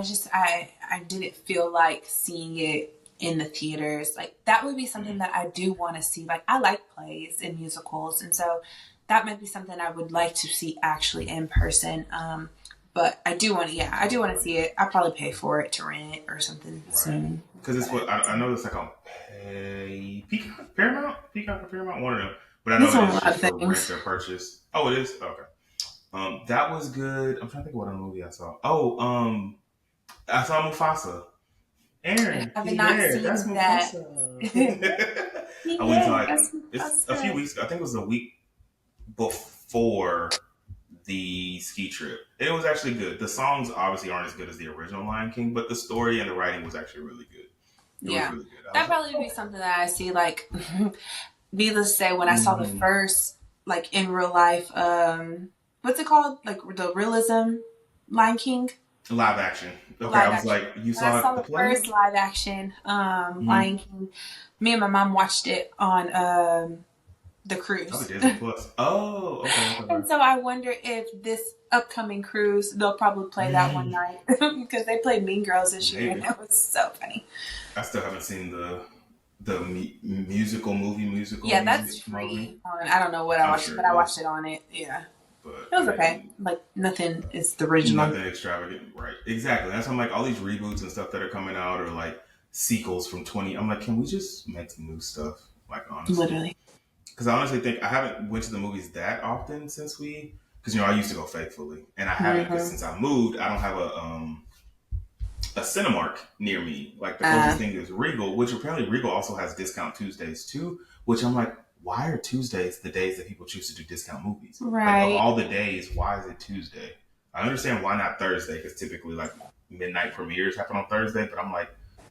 didn't feel like seeing it in the theaters. Like, that would be something that I do want to see. Like, I like plays and musicals, and so that might be something I would like to see actually in person. But I do want to see it. I'll probably pay for it to rent it or something soon. Because it's what I know it's like on Paramount, one of them. But I know it's just for rent or purchase. Oh, it is? Okay. That was good. I'm trying to think of what movie I saw. I saw Mufasa. Aaron, I have not seen that's that. I went to it's a few weeks ago. I think it was a week before the ski trip. It was actually good. The songs obviously aren't as good as the original Lion King, but the story and the writing was actually really good. It was really good. That probably would be something that I see, like, needless to say, when I saw the first, like, in real life, what's it called? Like, the realism Lion King? Live action. Okay, I was like, you saw the first live action Lion King. Me and my mom watched it on the cruise. Oh, Disney Plus. Oh, okay. And so I wonder if this upcoming cruise, they'll probably play that one night because they played Mean Girls this year, and it was so funny. I still haven't seen the musical. Yeah, that's free. I don't know what I watched, but I watched it on it. Yeah. But it was okay. Like, nothing is the original. Nothing extravagant. Right. Exactly. That's why I'm like, all these reboots and stuff that are coming out, or like sequels from 20. I'm like, can we just make some new stuff? Like, honestly. Literally. Because I honestly think I haven't went to the movies that often since because I used to go faithfully, and I haven't because since I moved, I don't have a Cinemark near me. Like the closest thing is Regal, which apparently Regal also has discount Tuesdays too. Which I'm like, why are Tuesdays the days that people choose to do discount movies? Right. Like of all the days, why is it Tuesday? I understand why not Thursday, because typically like midnight premieres happen on Thursday, but I'm like,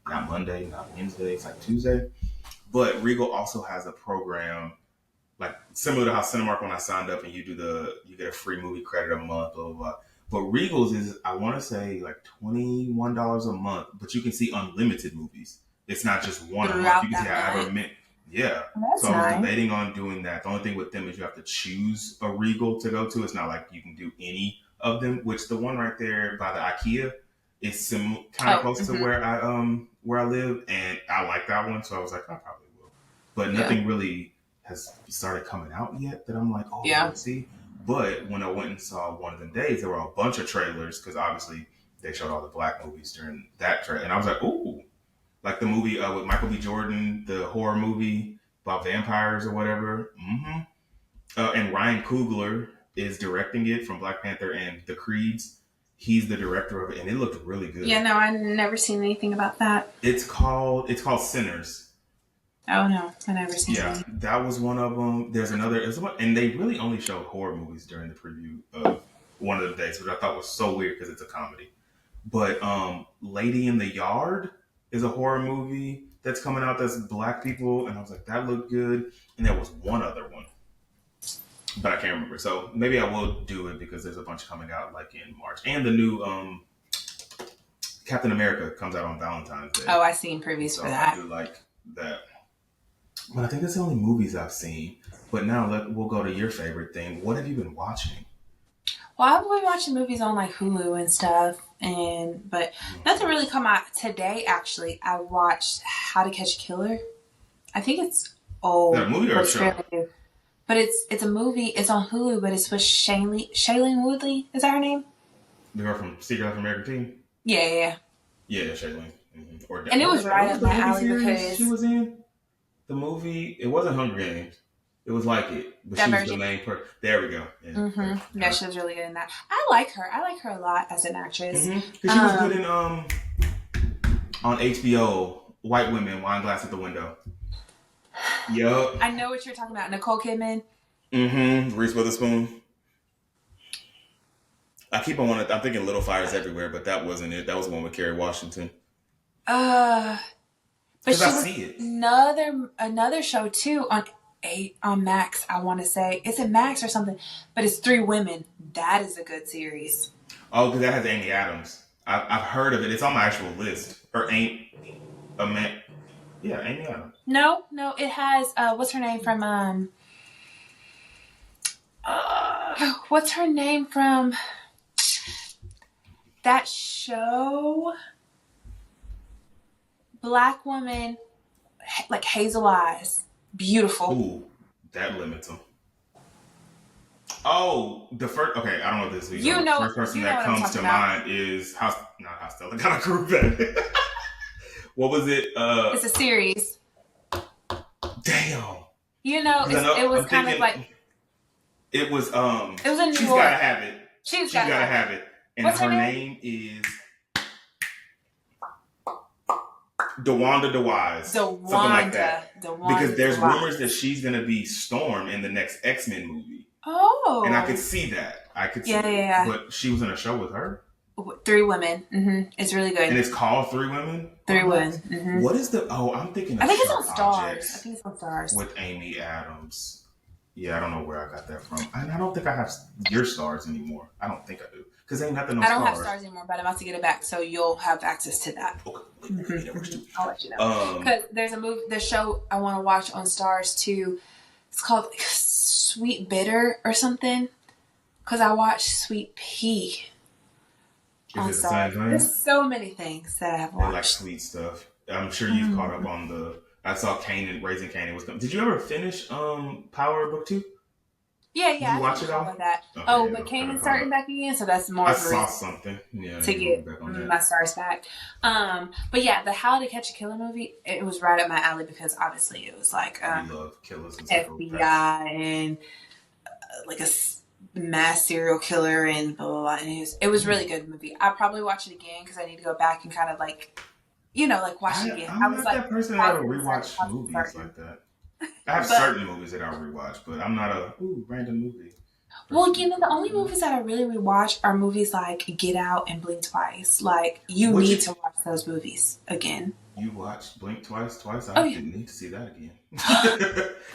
not Monday, not Wednesday, it's like Tuesday. But Regal also has a program like similar to how Cinemark when I signed up and you get a free movie credit a month, blah blah blah. But Regal's is I want to say like $21 a month, but you can see unlimited movies. It's not just one a month. You can see however many. Yeah. That's so I was debating on doing that. The only thing with them is you have to choose a Regal to go to. It's not like you can do any of them. Which the one right there by the IKEA is kind of close to where I live, and I like that one. So I was like, I probably will. But nothing really has started coming out yet that I'm like, oh, let's see. But when I went and saw one of them days, there were a bunch of trailers because obviously they showed all the black movies during that trailer, and I was like, ooh, like the movie with Michael B. Jordan, the horror movie about vampires or whatever. Mm-hmm. And Ryan Coogler is directing it from Black Panther and The Creeds. He's the director of it, and it looked really good. Yeah, no, I've never seen anything about that. It's called Sinners. Oh no, I never seen it. Yeah, that was one of them. There's another, and they really only showed horror movies during the preview of one of the days, which I thought was so weird because it's a comedy. But Lady in the Yard is a horror movie that's coming out that's black people, and I was like, that looked good. And there was one other one, but I can't remember. So maybe I will do it because there's a bunch coming out like in March, and the new Captain America comes out on Valentine's Day. Oh, I've seen previews for that. I do like that. But I think that's the only movies I've seen. But now we'll go to your favorite thing. What have you been watching? Well, I've been watching movies on like Hulu and stuff, but nothing really come out today. Actually, I watched How to Catch a Killer. I think it's old. Is that a movie or a show? But it's a movie. It's on Hulu, but it's with Shailene Woodley. Is that her name? The girl from Secret Life of American Teen? Yeah, Shailene. Mm-hmm. And it was right up my alley because she was in the movie. It wasn't Hunger Games. It was like it, but she was the main person. There we go. Yeah, mm-hmm. Yeah, she was really good in that. I like her. I like her a lot as an actress. Because she was good in on HBO, White Women, Wine Glass at the Window. Yup. I know what you're talking about. Nicole Kidman. Mm-hmm. Reese Witherspoon. I keep on I'm thinking Little Fires Everywhere, but that wasn't it. That was the one with Kerry Washington. But she I see it. Another show too on Max. I want to say it's a Max or something, but it's 3 Women. That is a good series. Oh, because that has Amy Adams. I've heard of it. It's on my actual list. Or ain't a man? Yeah, Amy Adams. No, it has what's her name from what's her name from that show? Black woman, like hazel eyes, beautiful. Ooh, that limits them. Oh, the first. Okay, I don't know if this is. The first person that comes to mind is not Hostel. I gotta group that. What was it? It's a series. Damn. It was kind of like. It was. It was in New York. She's gotta have it. She's gotta have it. And what's her name is DeWanda DeWise. Something like that. Because there's rumors that she's gonna be Storm in the next X-Men movie. Oh. And I could see that. Yeah. But she was in a show with her. 3 Women. Mm-hmm. It's really good. And it's called 3 Women? 3 Women. Mm-hmm. What is I'm thinking of I think it's on Stars. I think it's on Stars. With Amy Adams. Yeah, I don't know where I got that from. And I don't think I have your Stars anymore. I don't think I do. Because ain't nothing on Stars. I don't have Stars anymore, but I'm about to get it back, so you'll have access to that. Okay. Mm-hmm. I'll let you know. Because there's the show I want to watch on Stars too. It's called Sweet Bitter or something. Because I watched Sweet Pea. Is it the same thing? There's so many things that I have watched. I like sweet stuff. I'm sure you've caught up on I saw Raising Kanan was coming. Did you ever finish Power Book 2? Yeah, Did yeah, you I watch didn't it all? follow that. Okay, Oh, yeah, but no, haven't Kanan's caught starting up. back again, so that's more I of a saw reason something. Yeah, to he will be get back on that. my stars back. But yeah, the How to Catch a Killer movie, it was right up my alley because obviously it was like You love killers and psychopaths. FBI and like mass serial killer and blah blah blah. And it was really good movie. I'll probably watch it again because I need to go back and kind of like like watch it again. I I'm was not like that person that'll pausing and rewatch movies starting. like that. I have But certain movies that I'll rewatch, but I'm not a random movie well, person. the only movies that I really rewatch are movies like Get Out and Blink Twice. Like you What need you to watch those movies again. you watched Blink twice? Twice? Oh I yeah. didn't need to see that again.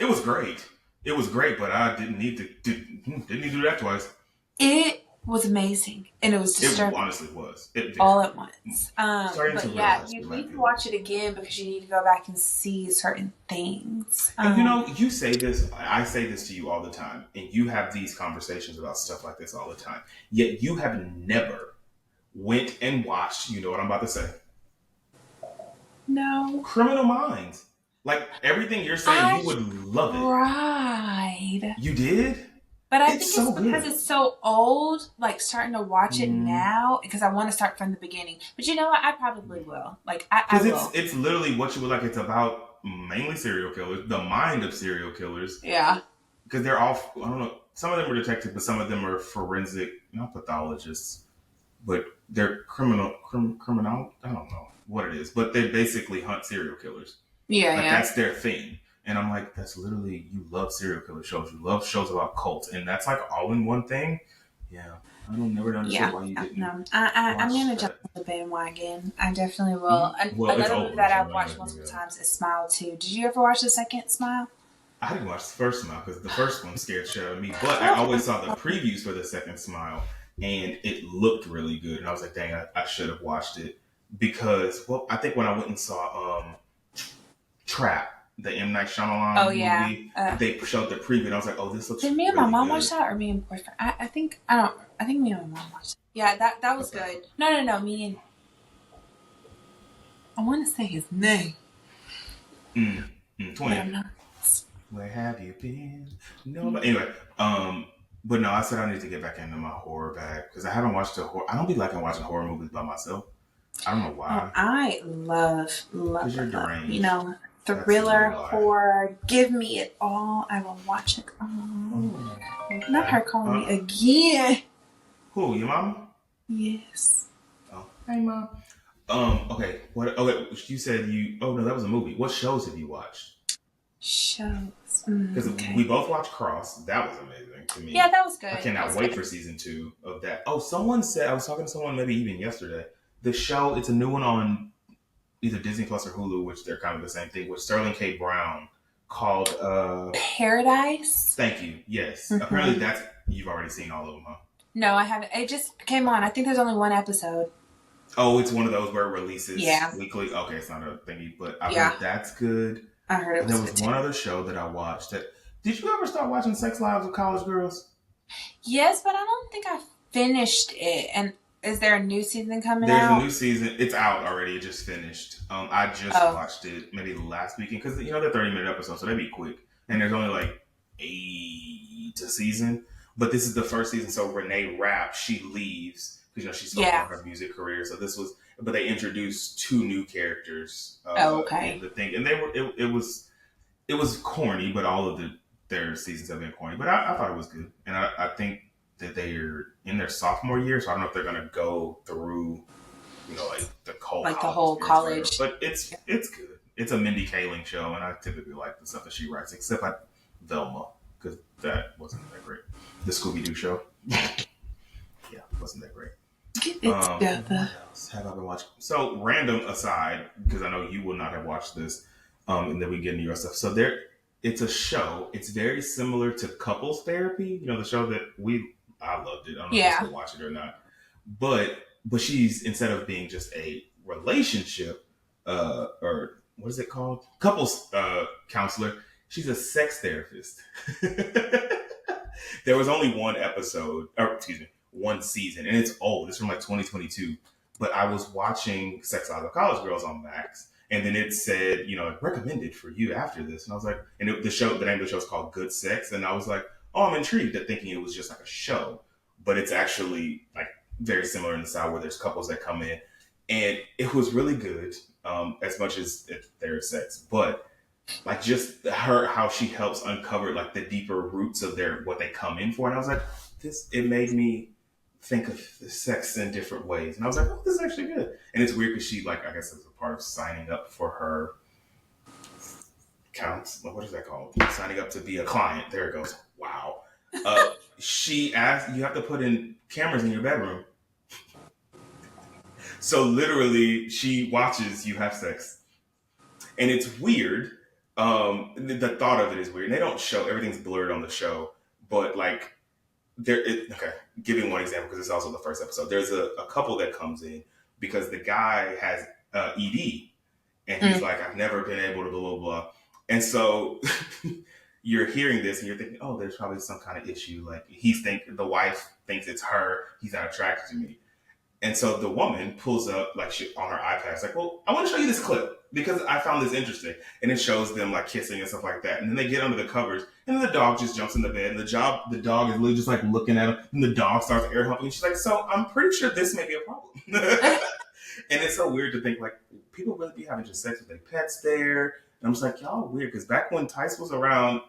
It was great. It was great, but I didn't need to didn't need to do that twice. It was amazing and it was It disturbing honestly was. It all very. at once. Starting to But yeah, realize you we might need be to a little. watch it again because you need to go back and see certain things. And you know, you say this, I say this to you all the time, and you have these conversations about stuff like this all the time. Yet you have never went and watched, you know what I'm about to say, No, Criminal Minds. Like everything you're saying, I you would love it. tried. You did? But I It's think it's so because good. it's so old, like starting to watch it Because now because I want to start from the beginning. But you know what? I probably will. Like I will. it's literally what you would like. It's about mainly serial killers, the mind of serial killers. Yeah. Because they're all, I don't know, some of them are detectives, but some of them are forensic, not pathologists, but they're criminal. I don't know what it is, but they basically hunt serial killers. Yeah, Like yeah. that's their thing. And I'm like, that's literally, you love serial killer shows. You love shows about cults, and that's like all in one thing. Yeah, I don't never understood Yeah. why you didn't No. I'm watch gonna jump that. on the bandwagon. I definitely will. Well, it's Another movie over, that so I've I ain't watched gonna bring multiple it up. times is Smile 2. Did you ever watch the second Smile? I didn't watch the first Smile because the first one scared shit out of me. But I always saw the previews for the second Smile, and it looked really good. And I was like, dang, I should have watched it because, well, I think when I went and saw Trap, the M Night Oh Shyamalan yeah. movie, they showed the preview, and I was like, oh, this looks Did me and my really mom watch good. that, or me and boyfriend? I think I don't. I think me and my mom watched it. Yeah, that was Okay. good. No. Me and I want to say his name, but 20. I'm not. Where have you been? No, but anyway, but no, I said I need to get back into my horror bag because I haven't watched a horror. I don't be liking watching horror movies by myself. I don't know Oh, why. I love, Because love, you're love, love. deranged. That's Thriller, literally why. horror. Give me it all. I will watch it all. Oh, Not her okay. calling me again. Who? Your mama? Yes. Oh, hey, mom. Okay. What? Okay. You said you. Oh no, that was a movie. What shows have you watched? Shows. Because we Okay. both watched Cross. That was amazing to Yeah, me. that was I good. That cannot was wait good. for season 2 of that. Oh, someone said I was talking to someone maybe even yesterday. The show. It's a new one on either Disney Plus or Hulu, which they're kind of the same thing. With Sterling K. Brown, called. Paradise. Thank you. Yes. Apparently, Hmm. that's you've already seen all of them, huh? No, I haven't. It just came on. I think there's only one episode. Oh, it's one of those where it releases Yeah. weekly. Okay, it's not a thingy, but I've Yeah. heard that's good. I heard it And there was was good one too. other show that I watched. That did you ever start watching Sex Lives of College Girls? Yes, but I don't think I finished it. And is there a new season coming There's a out? new season. It's out already. It just finished. I just Oh. watched it maybe last weekend because they're 30-minute episodes, so they be quick. And there's only like 8 a season. But this is the first season, so Renee Rapp she leaves because she's focused Yeah. on her music career. So this was, but they introduced 2 new characters Oh, in okay. the thing, and they were it was corny, but all of their seasons have been corny. But I thought it was good, and I think that they're in their sophomore year, so I don't know if they're gonna go through like the whole Like the college whole experience or whatever. college. But it's good. It's a Mindy Kaling show, and I typically like the stuff that she writes, except like Velma, because that wasn't that great. The Scooby Doo show, yeah, wasn't that great. Get it together. What else have I been watching? So random aside, because I know you will not have watched this, and then we get into your stuff. So it's a show. It's very similar to Couples Therapy. The show that I loved it. I don't know if you Yeah. still watch it or not. But she's, instead of being just a relationship, or what is it called? Couples counselor. She's a sex therapist. There was only one episode, or excuse me, one season, and it's old. It's from like 2022. But I was watching Sex Lives of College Girls on Max, and then it said, recommended for you after this, and I was like, and the name of the show is called Good Sex, and I was like, oh, I'm intrigued at thinking it was just like a show, but it's actually like very similar in the style where there's couples that come in, and it was really good. As much as there's sex, but like just her how she helps uncover like the deeper roots of their what they come in for, and I was like, this it made me think of sex in different ways, and I was like, oh, this is actually good. And it's weird because she like I guess as a part of signing up for her counts, what is that called? Signing up to be a client. There it goes. Wow. She asked you have to put in cameras in your bedroom. So literally, she watches you have sex, and it's weird. The thought of it is weird. And they don't show everything's blurred on the show, but like okay. Giving one example because it's also the first episode. There's a couple that comes in because the guy has ED, and he's like, I've never been able to blah blah blah, and so. You're hearing this and you're thinking, oh, there's probably some kind of issue. Like the wife thinks it's her. He's not attracted to me. And so the woman pulls up like on her iPad. It's like, well, I want to show you this clip because I found this interesting. And it shows them like kissing and stuff like that. And then they get under the covers and then the dog just jumps in the bed and the dog is literally just like looking at him and the dog starts air humping. And she's like, so I'm pretty sure this may be a problem. And it's so weird to think like people really be having just sex with their pets there. And I'm just like, y'all weird. Because back when Tice was around,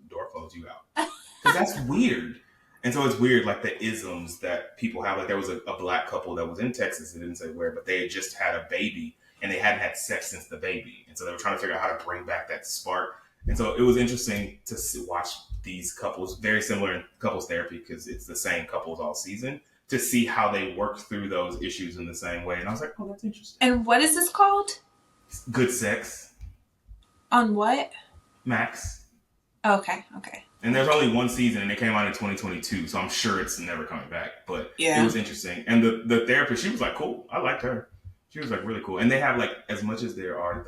door closed you out. Because that's weird. And so it's weird, like the isms that people have. Like there was a black couple that was in Texas, it didn't say where, but they had just had a baby and they hadn't had sex since the baby. And so they were trying to figure out how to bring back that spark. And so it was interesting to watch these couples, very similar in couples therapy, because it's the same couples all season, to see how they work through those issues in the same way. And I was like, oh, that's interesting. And what is this called? Good Sex. On what? Max. Okay. And there's only one season, and it came out in 2022, so I'm sure it's never coming back. But It was interesting. And the therapist, she was like, cool. I liked her. She was like really cool. And they have like, as much as there are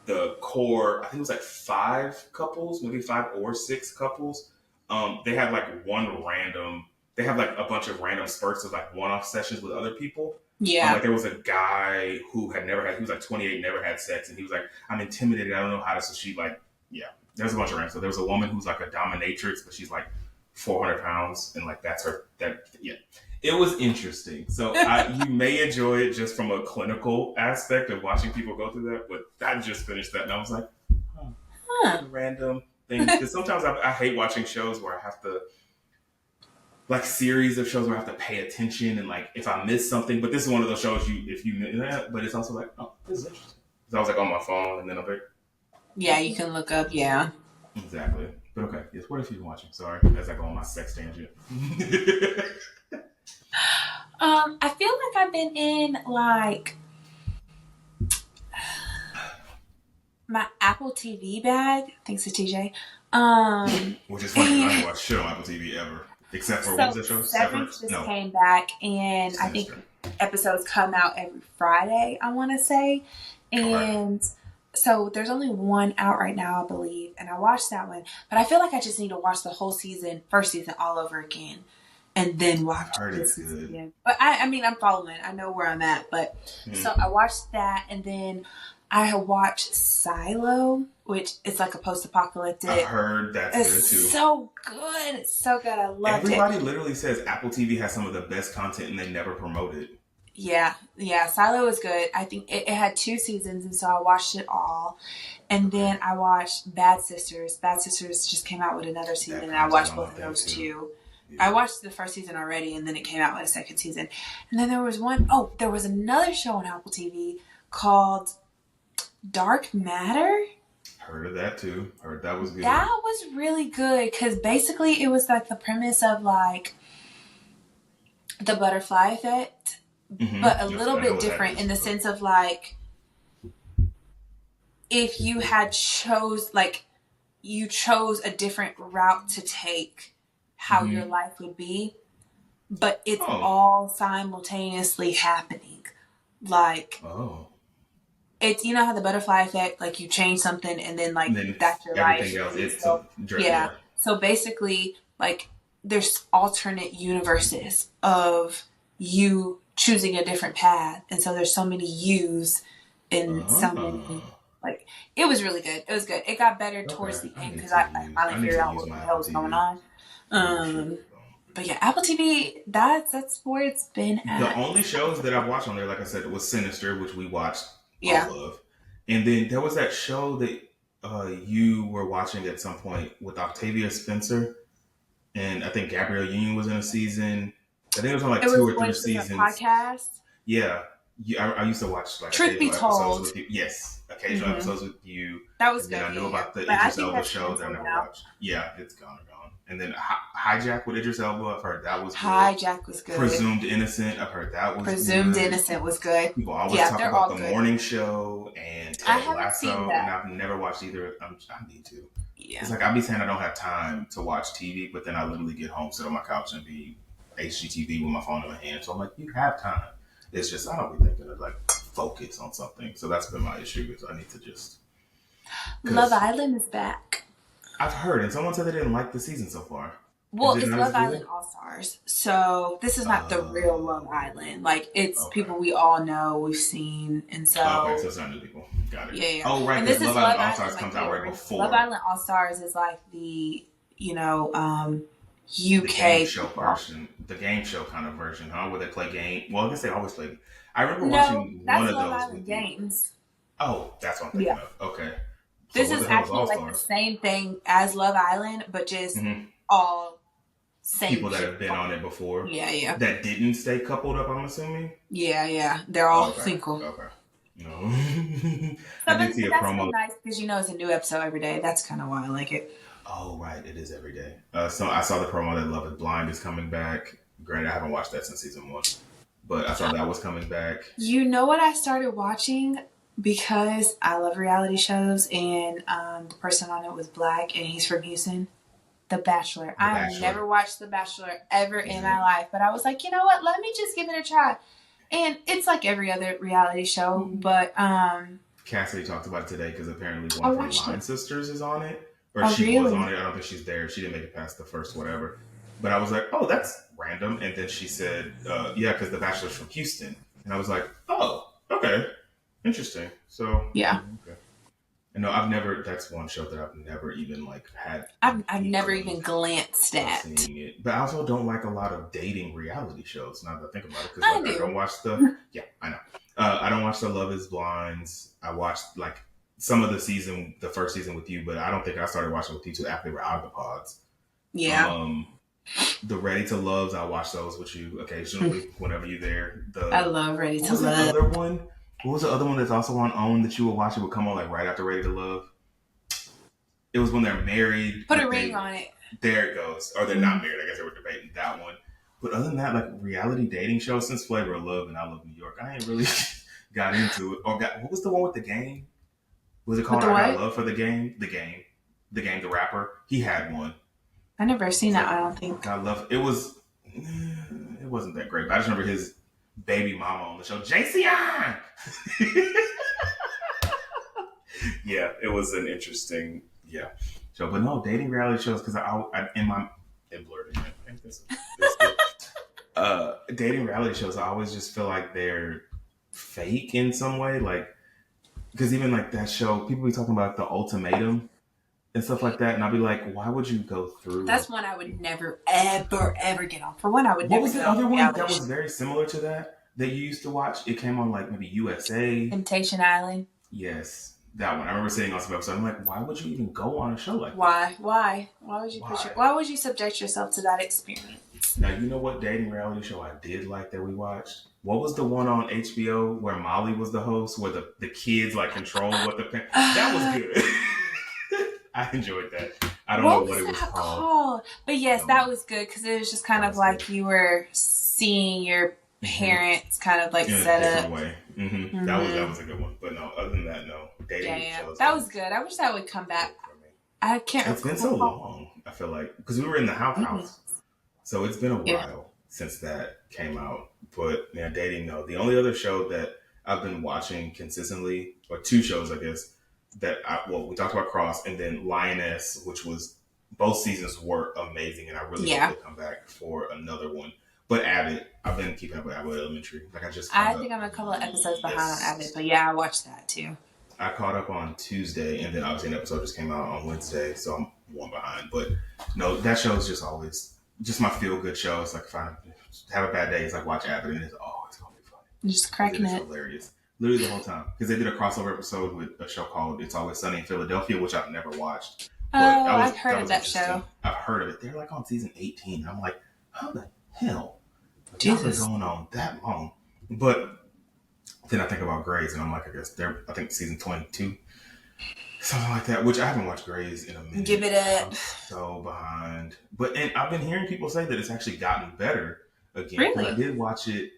the core, I think it was like 5 couples, maybe 5 or 6 couples. They have like they have like a bunch of random spurts of like one-off sessions with other people. Yeah. Like there was a guy who he was like 28, never had sex. And he was like, I'm intimidated. I don't know how to. So she like, yeah. There's a bunch of random. So there was a woman who's like a dominatrix, but she's like 400 pounds. And like, that's her, yeah. It was interesting. So you may enjoy it just from a clinical aspect of watching people go through that. But I just finished that and I was like, random thing. Because sometimes I hate watching shows where I have to, like series of shows where I have to pay attention and like if I miss something. But this is one of those shows if you miss that, but it's also like, oh, this is interesting. So I was like on my phone and then I'm like, yeah, you can look up, yeah. Exactly. But okay, yes, what if you're watching? Sorry, as I go on my sex tangent. I feel like I've been in like my Apple TV bag, thanks to TJ. Which is funny, I didn't watch shit on Apple TV ever. Except for, what was that show? Severance just came back, and Sinister. I think episodes come out every Friday, I want to say. And so there's only one out right now, I believe. And I watched that one. But I feel like I just need to watch the whole first season all over again. And then watch this season again. But I mean, I'm following. I know where I'm at. But so I watched that. And then I have watched Silo, which is like a post-apocalyptic. I heard that's good too. It's so good. It's so good. I loved it. Everybody literally says Apple TV has some of the best content and they never promote it. Yeah. Silo was good. I think it had 2 seasons, and so I watched it all. And then I watched Bad Sisters. Bad Sisters just came out with another season, and I watched both of those too. Yeah. I watched the first season already, and then it came out with a second season. And then there was another show on Apple TV called Dark Matter. Heard of that too. Heard that was good. That was really good because basically it was like the premise of like the butterfly effect, but a little bit different in the sense of like if you had chose a different route to take, how your life would be, but it's all simultaneously happening. Like, it's, you know how the butterfly effect, like you change something and then that's your life. So basically, like there's alternate universes of you choosing a different path, and so there's so many yous in so many Like, it was really good. It was good. It got better towards Okay, the end because I finally I need figured to out use what the my hell Apple was going TV. on. Oh shit. But yeah, Apple TV, that's where it's been The at. only shows that I've watched on there, like I said, was Sinister, which we watched Yeah. all of, and then there was that show that you were watching at some point with Octavia Spencer, and I think Gabrielle Union was in a season. I think it was on like It two was or three when she was a seasons. podcast. Yeah, I used to watch like Truth be occasional episodes told, with you. Yes, occasional mm-hmm. episodes with you. That was And then good. I knew Yeah, yeah. about the But I Idris think Elba that's show that I canceled never now. watched. Yeah, it's gone. And then Hijack with Idris Elba. I've heard that was good. Hijack was good. Presumed Innocent. I've heard that was Presumed good. Innocent was good. People always talk about The Morning Show and Ted Lasso, and I've never watched either. I need to. Yeah. It's like I be saying I don't have time to watch TV, but then I literally get home, sit on my couch, and be HGTV with my phone in my hand. So I'm like, you have time. It's just I don't be thinking of like focus on something. So that's been my issue. Is I need to just. Love Island is back. I've heard, and someone said they didn't like the season so far. Well, it's Love Island All Stars, so this is not the real Love Island. Like, it's people we all know, we've seen, and so. Okay, so it's not new people. Got it. Yeah, yeah. Oh, right. And this is Love Island All Stars comes out right before. Love Island All Stars is like the UK the game show version, the game show kind of version, huh? Where they play game. Well, I guess they always play. I remember watching one of Love those Island games. Oh, that's what I'm thinking of. Okay. So this is actually like the same thing as Love Island, but just all same people that have been on it before. Yeah, yeah. That didn't stay coupled up, I'm assuming. Yeah, yeah. They're all single. Okay. No. I did see a promo. Nice because it's a new episode every day. That's kind of why I like it. Oh, right. It is every day. So I saw the promo that Love is Blind is coming back. Granted, I haven't watched that since season 1, but I saw that was coming back. You know what I started watching? Because I love reality shows, and the person on it was black, and he's from Houston. The Bachelor. I've never watched The Bachelor ever in my life, but I was like, you know what? Let me just give it a try. And it's like every other reality show, but Cassidy talked about it today because apparently one of her Line sisters is on it, or she really? was on it. I don't think she's there. She didn't make it past the first whatever. But I was like, oh, that's random. And then she said, yeah, because The Bachelor's from Houston, and I was like, oh, okay. Interesting. So yeah. Okay. No, I've never. That's one show that I've never even had. I've never even glanced at. Seeing it, but I also don't like a lot of dating reality shows. Now that I think about it, because I don't watch the. Yeah, I know. I don't watch the Love Is Blinds. I watched like some of the first season with you, but I don't think I started watching with you till after they were out of the pods. Yeah. The Ready to Loves, I watch those with you occasionally whenever you're there. I love Ready to Love. The other one. What was the other one that's also on OWN that you would watch? It would come on like right after Ready to Love. It was when they're married. Put a ring on it. There it goes. Or they're not married. I guess they were debating that one. But other than that, like reality dating shows since Flavor of Love and I Love New York, I ain't really got into it. What was the one with the game? Was it called I Got Love for the Game? The Game, the rapper. He had one. I never seen that. I don't think. I love it. It wasn't that great. But I just remember his baby mama on the show, JCI. Yeah, it was an interesting show. But no, dating reality shows because dating reality shows, I always just feel like they're fake in some way. Like, because even like that show, people be talking about The Ultimatum and stuff like that, and I'll be like, why would you go through? That's one I would never, ever get on. For one, I would never. What was the other one that was very similar to that you used to watch? It came on like maybe USA. Temptation Island. Yes, that one. I remember seeing on some episode. I'm like, why would you even go on a show like that? Why would you why would you subject yourself to that experience? Now, you know what dating reality show I did like that we watched? What was the one on HBO where Molly was the host, where the kids like control what the that was good. I enjoyed that. I don't know what it was called. But yes, that was good because it was just kind of like you were seeing your parents kind of like in set a different up. way. Mm-hmm. That was a good one. But no, other than that, no. Dating shows. That was good. I wish that would come back. I can't. It's been so long. I feel like because we were in the house, so it's been a while since that came out. But yeah, dating. No, the only other show that I've been watching consistently, or two shows, I guess. We talked about Cross and then Lioness, which was both seasons were amazing, and I really hope they come back for another one. But Abbott, I've been keeping up with Abbott Elementary. Like I think I'm a couple of episodes behind on Abbott, but yeah, I watched that too. I caught up on Tuesday, and then obviously an episode just came out on Wednesday, so I'm one behind. But no, that show is just always just my feel good show. It's like if I have a bad day, it's like watch Abbott, and it's always gonna be funny Just because it cracking is it. hilarious, literally the whole time. Because they did a crossover episode with a show called "It's Always Sunny in Philadelphia," which I've never watched, but Oh, I've heard that of was that show. interesting. I've heard of it. They're like on season 18. I'm like, how the hell? Like, y'all been Jesus. going on that long, but then I think about Grey's, and I'm like, I guess they're I think season 22, something like that. Which I haven't watched Grey's in a Give minute. it up. I'm so behind. But and I've been hearing people say that it's actually gotten better again because I Really? did watch it.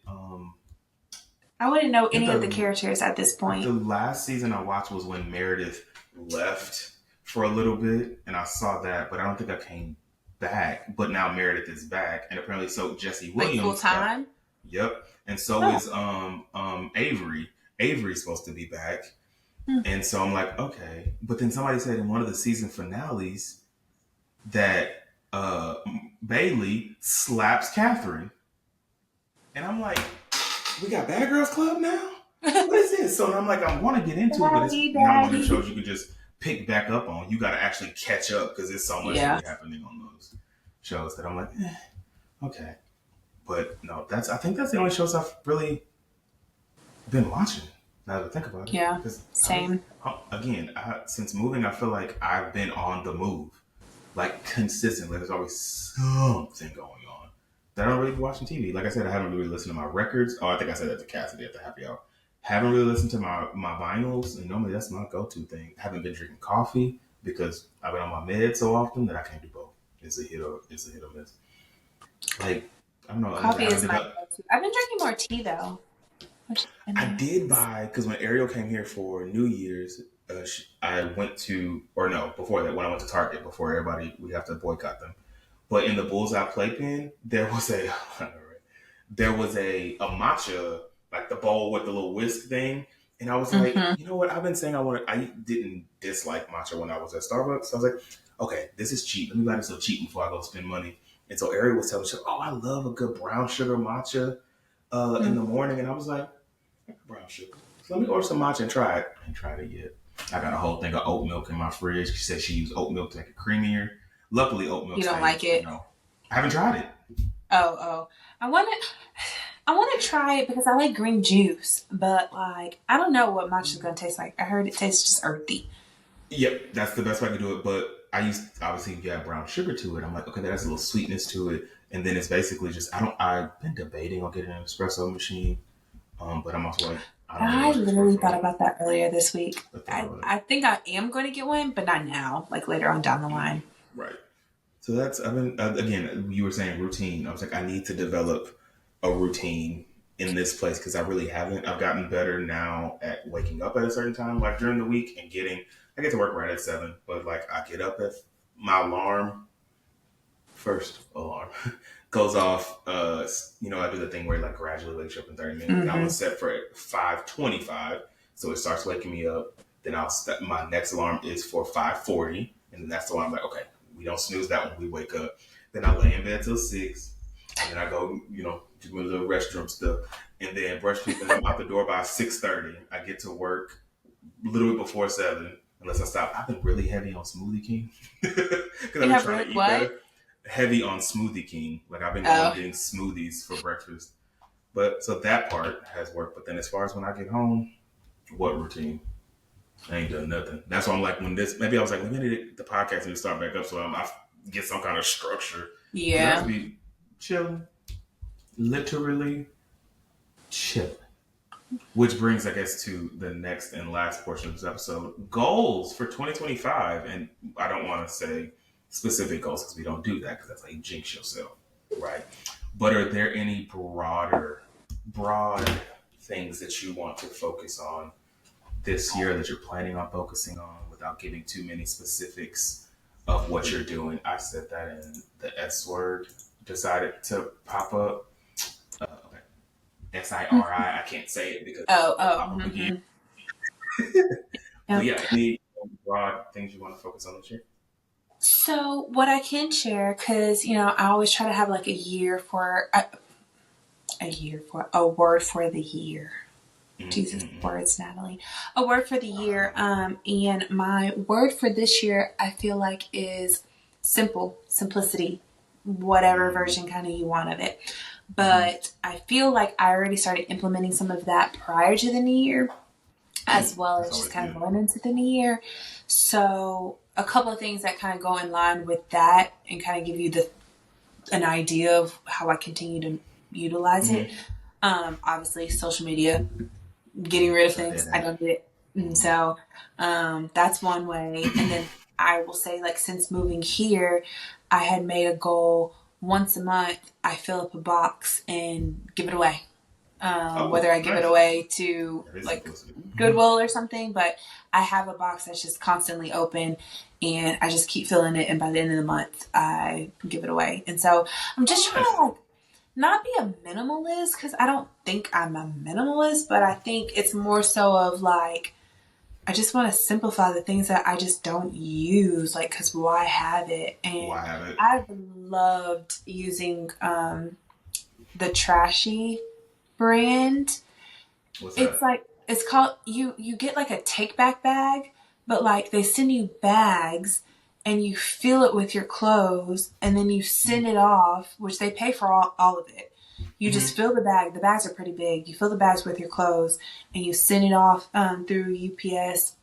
I wouldn't know I think any of the characters at this the point. last season I watched was when Meredith left for a little bit, and I saw that, but I don't think I came back. But now Meredith is back, and apparently so Jesse Like full Williams got. time? Yep, and so Oh. is Avery. Avery's supposed to be back. Hmm. And so I'm like, okay. But then somebody said in one of the season finales that Bailey slaps Catherine. And I'm like, we got Bad Girls Club now? What is this? So I'm like, I want to get into it, but it's Daddy, not one of the daddy. shows you could just pick back up on. You got to actually catch up because there's so much Yeah. really happening on those shows that I'm like, okay. But no, I think that's the only shows I've really been watching. Now that I think about it, Yeah. because Same. since moving, I feel like I've been on the move, like consistently. There's always something going on that I don't really be watching TV. Like I said, I haven't really listened to my records. Oh, I think I said that to Cassidy at the happy hour. Haven't really listened to my vinyls, and normally that's my go-to thing. Haven't been drinking coffee because I've been on my meds so often that I can't do both. It's a hit or miss. Like I don't know. Coffee I haven't is my developed. go-to. I've been drinking more tea though. I did buy because when Ariel came here for New Year's, I went to or no before that when I went to Target before everybody we have to boycott them. But in the Bullseye playpen, there was a a matcha like the bowl with the little whisk thing, and I was like, Mm-hmm. you know what? I've been saying I didn't dislike matcha when I was at Starbucks. So I was like, okay, this is cheap. Let me buy this so cheap before I go spend money. And so Ariel was telling me, oh, I love a good brown sugar matcha in the morning, and I was like, brown sugar. So let me order some matcha and try it. I ain't tried it yet. I got a whole thing of oat milk in my fridge. She said she used oat milk to make it creamier. Luckily, oat milk You don't stays, like it? I haven't tried it. Oh. I want to try it because I like green juice, but like I don't know what matcha is gonna taste like. I heard it tastes just earthy. Yep, that's the best way to do it. But I used obviously you add brown sugar to it. I'm like, okay, that has a little sweetness to it, and then it's basically just I've been debating on getting an espresso machine, but I'm also like, I don't really I like literally thought espresso. about that earlier this week. I thought about it. I think I am going to get one, but not now. Like later on down the line. Right. So that's I've been again. You were saying routine. I was like, I need to develop a routine in this place because I really haven't. I've gotten better now at waking up at a certain time, like during the week, and getting. I get to work right at 7, but like I get up at my alarm. First alarm goes off. I do the thing where it like gradually wakes you up in 30 minutes. Mm-hmm. That one's set for 5:25, so it starts waking me up. Then my next alarm is for 5:40, and then that's the one I'm like, okay, we don't snooze that one. We wake up. Then I lay in bed till 6, and then I go, do my little restroom stuff, and then brush teeth, and I'm out the door by 6:30. I get to work a little bit before 7, unless I stop. I've been really heavy on Smoothie King because I've been trying to eat what? better. Heavy on Smoothie King. Like I've been going getting smoothies for breakfast. But so that part has worked. But then as far as when I get home, what routine? I ain't done nothing. That's why I'm like, maybe I was like, let me need the podcast and start back up so I get some kind of structure. Yeah. I have to be chilling. Literally chilling. Which brings, I guess, to the next and last portion of this episode. Goals for 2025. And I don't want to say specific goals because we don't do that because that's like jinx yourself, right? But are there any broad things that you want to focus on this year that you're planning on focusing on without giving too many specifics of what you're doing? I said that and the S word decided to pop up. Okay. SIRI. I can't say it because Mm-hmm. But yeah, any broad things you want to focus on this year? So what I can share, because I always try to have like a word for the year. Jesus, Mm-hmm. words, Natalie. A word for the year. And my word for this year, I feel like, is simple, simplicity, whatever version kind of you want of it. Mm-hmm. But I feel like I already started implementing some of that prior to the new year, as well That's as just always kind of good. going into the new year. So a couple of things that kind of go in line with that and kind of give you an idea of how I continue to utilize it. Mm-hmm. Obviously, social media, getting rid of I did things. I that. don't do it. And Mm-hmm. so that's one way. And then I will say, like, since moving here, I had made a goal once a month, I fill up a box and give it away. Whether Oh, I give it nice. away to That is like simplicity. Goodwill or something, but I have a box that's just constantly open and I just keep filling it. And by the end of the month, I give it away. And so I'm just Oh, trying nice. to like not be a minimalist because I don't think I'm a minimalist, but I think it's more so of like, I just want to simplify the things that I just don't use, like, because why have it? And Why have it? I've loved using the Trashy brand. What's It's that? like it's called you get like a take back bag, but like they send you bags and you fill it with your clothes and then you send it off, which they pay for all of it. You just Mm-hmm. fill the bag. The bags are pretty big. You fill the bags with your clothes and you send it off through UPS,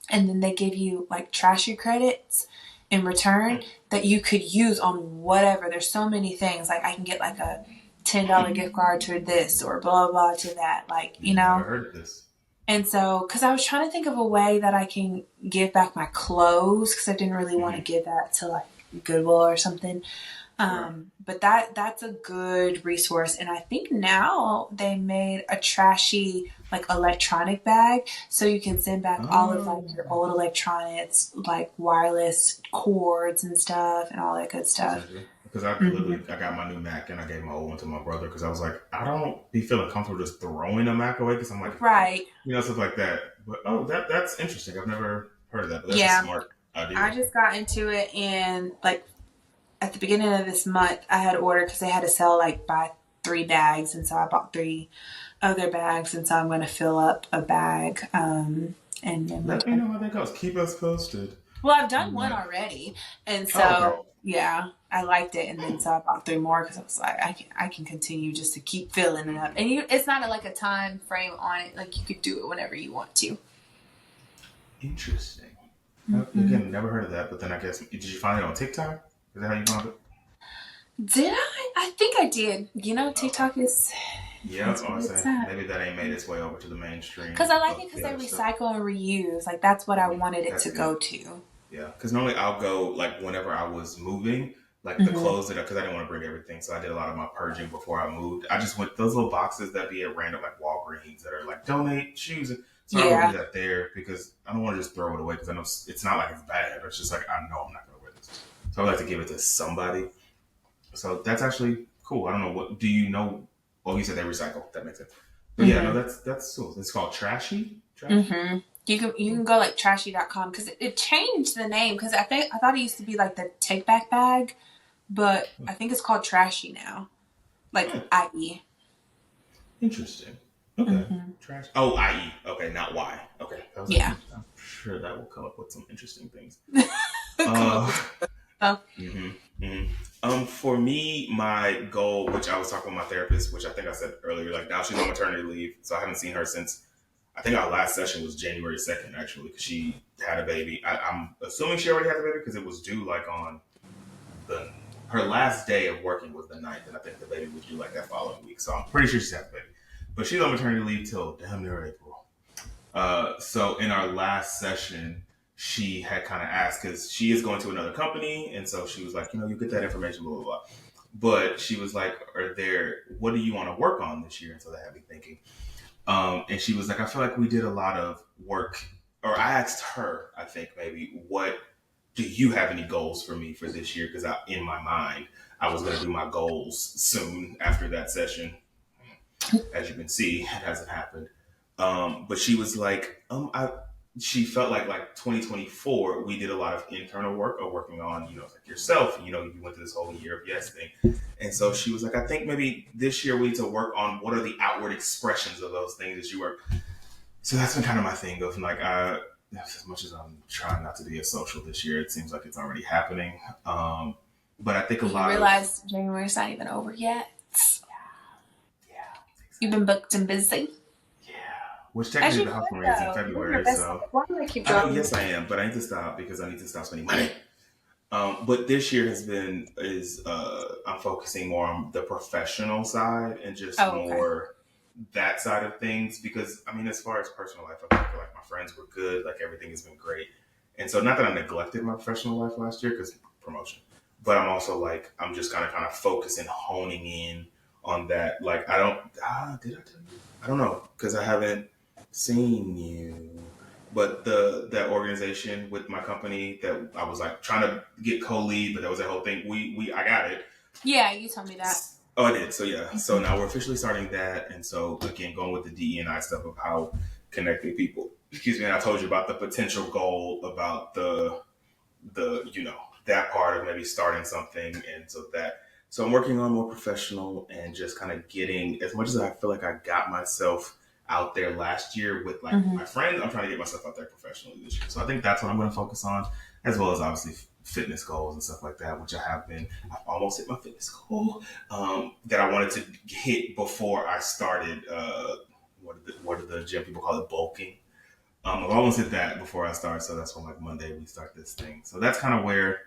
and then they give you like trashy credits in return that you could use on whatever. There's so many things. Like I can get like a $10 gift card to this or blah blah to that. Like Never heard of this. and so, because I was trying to think of a way that I can give back my clothes, because I didn't really want to Mm-hmm. give that to like Goodwill or something. Right. But that's a good resource, and I think now they made a trashy like electronic bag, so you can send back all of like Oh, your old electronics, like wireless cords and stuff, and all that good that's stuff. interesting. Because I Hmm. literally I got my new Mac and I gave my old one to my brother because I was like I don't be feeling comfortable just throwing a Mac away because I'm like Right? stuff like that. But oh, that's interesting. I've never heard of that, but that's a Yeah, smart idea. I just got into it, and like at the beginning of this month, I had ordered because they had to sell like buy 3 bags, and so I bought 3 other bags, and so I'm going to fill up a bag and then Let me return. know how that goes. Keep us posted. Well, I've done On one that. already, and Oh, okay. so yeah, I liked it, and then so I bought 3 more because I was like, I can continue just to keep filling it up, and it's not like a time frame on it. Like you could do it whenever you want to. Interesting. Hmm. Again, never heard of that. But then I guess did you find it on TikTok? Is that how you found it? Did I? I think I did. Okay. TikTok is Yeah, it's I where was it's saying at. maybe that ain't made its way over to the Because mainstream I like of it because the they other stuff. recycle and reuse. Like that's what I wanted it That's to good. go to. Yeah, because normally I'll go like whenever I was moving, like the Hmm. clothes that because I didn't want to bring everything, so I did a lot of my purging before I moved. I just went those little boxes that be at random like Walgreens that are like donate shoes. So I would do Yeah. that there because I don't want to just throw it away because I know it's not like it's bad. It's just like I know I'm not going to wear this, so I like to give it to somebody. So that's actually cool. I don't know what do you know? Well, you said they recycle. That makes sense. But yeah, no, Hmm. that's cool. It's called Trashy. Trashy. Hmm. You can go like trashy.com because it changed the name because I thought it used to be like the take back bag, but I think it's called Trashy now. Like Hmm. IE. Interesting. Okay. Hmm. Trash. Oh, IE. Okay, not Y. Okay. I was like, Yeah. I'm sure that will come up with some interesting things. Come up Uh, with stuff. hmm hmm for me, my goal, which I was talking with my therapist, which I think I said earlier, like now she's on maternity leave, so I haven't seen her since I think our last session was January 2nd, actually, because she had a baby. I'm assuming she already has a baby because it was due like on the her last day of working was the 9th, and I think the baby was due like that following week. So I'm pretty sure she's had a baby. But she's on maternity leave till damn near April. So in our last session, she had kind of asked because she is going to another company, and so she was like, you get that information, blah blah blah. But she was like, what do you want to work on this year? And so that had me thinking. And she was like, I feel like we did a lot of work, or I asked her, I think maybe, what do you have any goals for me for this year? Because in my mind, I was going to do my goals soon after that session. As you can see, it hasn't happened. But she was like, she felt like 2024 we did a lot of internal work of working on, like yourself, you went through this whole year of yes thing. And so she was like, I think maybe this year we need to work on what are the outward expressions of those things that you work. So that's been kind of my thing of like, as much as I'm trying not to be a social this year, it seems like it's already happening. But I think a You lot of realize January's not even over yet. yeah, You've exactly. been booked and busy. Yeah, which As technically you the house should party is in though. You're your February, best. so Why do I keep I know. dropping? Yes, I am, but I need to stop because I need to stop spending money. But this year I'm focusing more on the professional side and just Oh, okay. more that side of things because I mean, as far as personal life, I feel like my friends were good, like everything has been great, and so not that I neglected my professional life last year because promotion, but I'm also like I'm just kind of focusing, honing in on that. Like I don't did I tell you? I don't know because I haven't seen you. But that organization with my company that I was like trying to get co-lead, but that was that whole thing. I got it. Yeah, you told me that. Oh, I did. So yeah. So now we're officially starting that, and so again, going with the DE&I stuff of how connecting people. Excuse me. And I told you about the potential goal about the that part of maybe starting something, and so I'm working on more professional and just kind of getting as much as I feel like I got myself out there last year with like Mm-hmm. my friends. I'm trying to get myself out there professionally this year. So I think that's what I'm going to focus on, as well as obviously fitness goals and stuff like that, which I have been. I've almost hit my fitness goal that I wanted to hit before I started. What did the gym people call it? Bulking. I've almost hit that before I start, so that's when like Monday we start this thing. So that's kind of where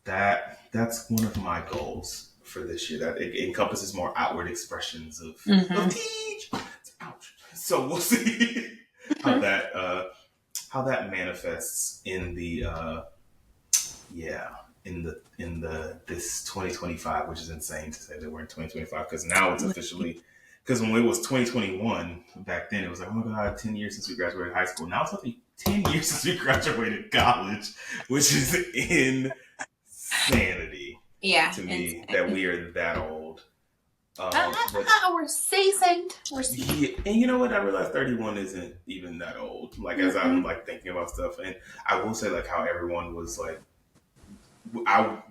that's one of my goals for this year. That it encompasses more outward expressions of Mm-hmm. teach. Ouch. So we'll see how that manifests in the yeah in the this 2025, which is insane to say that we're in 2025 because now it's officially because when it was 2021 back then it was like, oh my god, 10 years since we graduated high school. Now it's only 10 years since we graduated college, which is insanity Yeah, to me that insane. we are that old. But We're seasoned. yeah, and you know what? I realized 31 isn't even that old. Like as I'm Mm-mm. like thinking about stuff, and I will say like how everyone was like,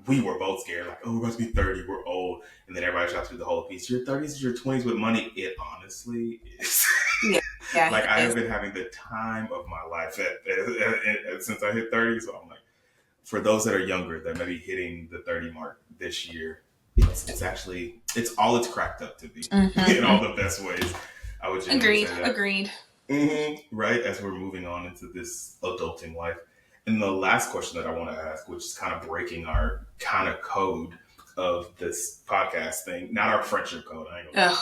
we were both scared, like, oh, we're about to be 30, we're old, and then everybody shot through the whole piece. Your 30s is your 20s with money. It honestly is. Yeah, yeah, Like it I have is. been having the time of my life since I hit 30. So I'm like, for those that are younger that may be hitting the 30 mark this year, it's actually it's all it's cracked up to be in Mm-hmm. all the best ways. I would genuinely Agreed. say that. Agreed. Right as we're moving on into this adulting life. And the last question that I want to ask, which is kind of breaking our kind of code of this podcast thing, not our friendship code, I ain't Ugh.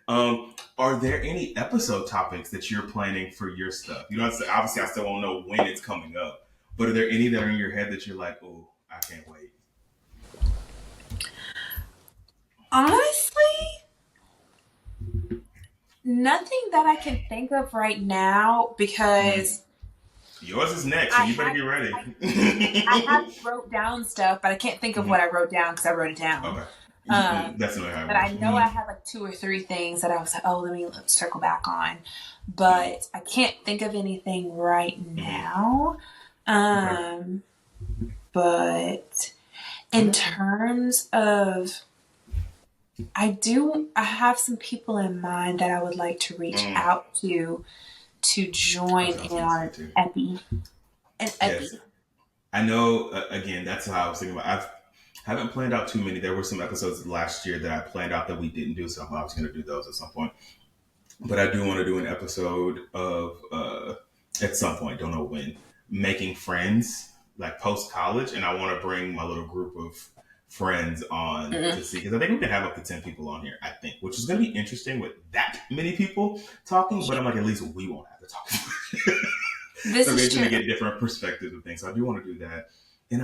gonna are there any episode topics that you're planning for your stuff? You know, obviously I still won't know when it's coming up, but are there any that are in your head that you're like, oh, I can't wait? Honestly, nothing that I can think of right now Mm. because Yours is next, so I you better have get ready. I have wrote down stuff, but I can't think of Mhm. what I wrote down because I wrote it down. Okay. That's not how it But works. I know I had like 2 or 3 things that I was like, oh, let's circle back on. But I can't think of anything right Mm-hmm. now. Okay. Um, but in Okay. terms of, I have some people in mind that I would like to reach Mm. out to join That's what I was in going to say on too. Epi and Epi. Yes. I know, again, that's how I was thinking about I haven't planned out too many. There were some episodes last year that I planned out that we didn't do, so I'm obviously going to do those at some point. But I do want to do an episode of, at some point, don't know when, making friends, like post college. And I want to bring my little group of friends on Mm-mm. to see, because I think we can have up to 10 people on here, I think, which is going to be interesting with that many people talking. But I'm like, at least we won't have to talk. This So is basically, to true. get different perspectives of things. So I do want to do that, and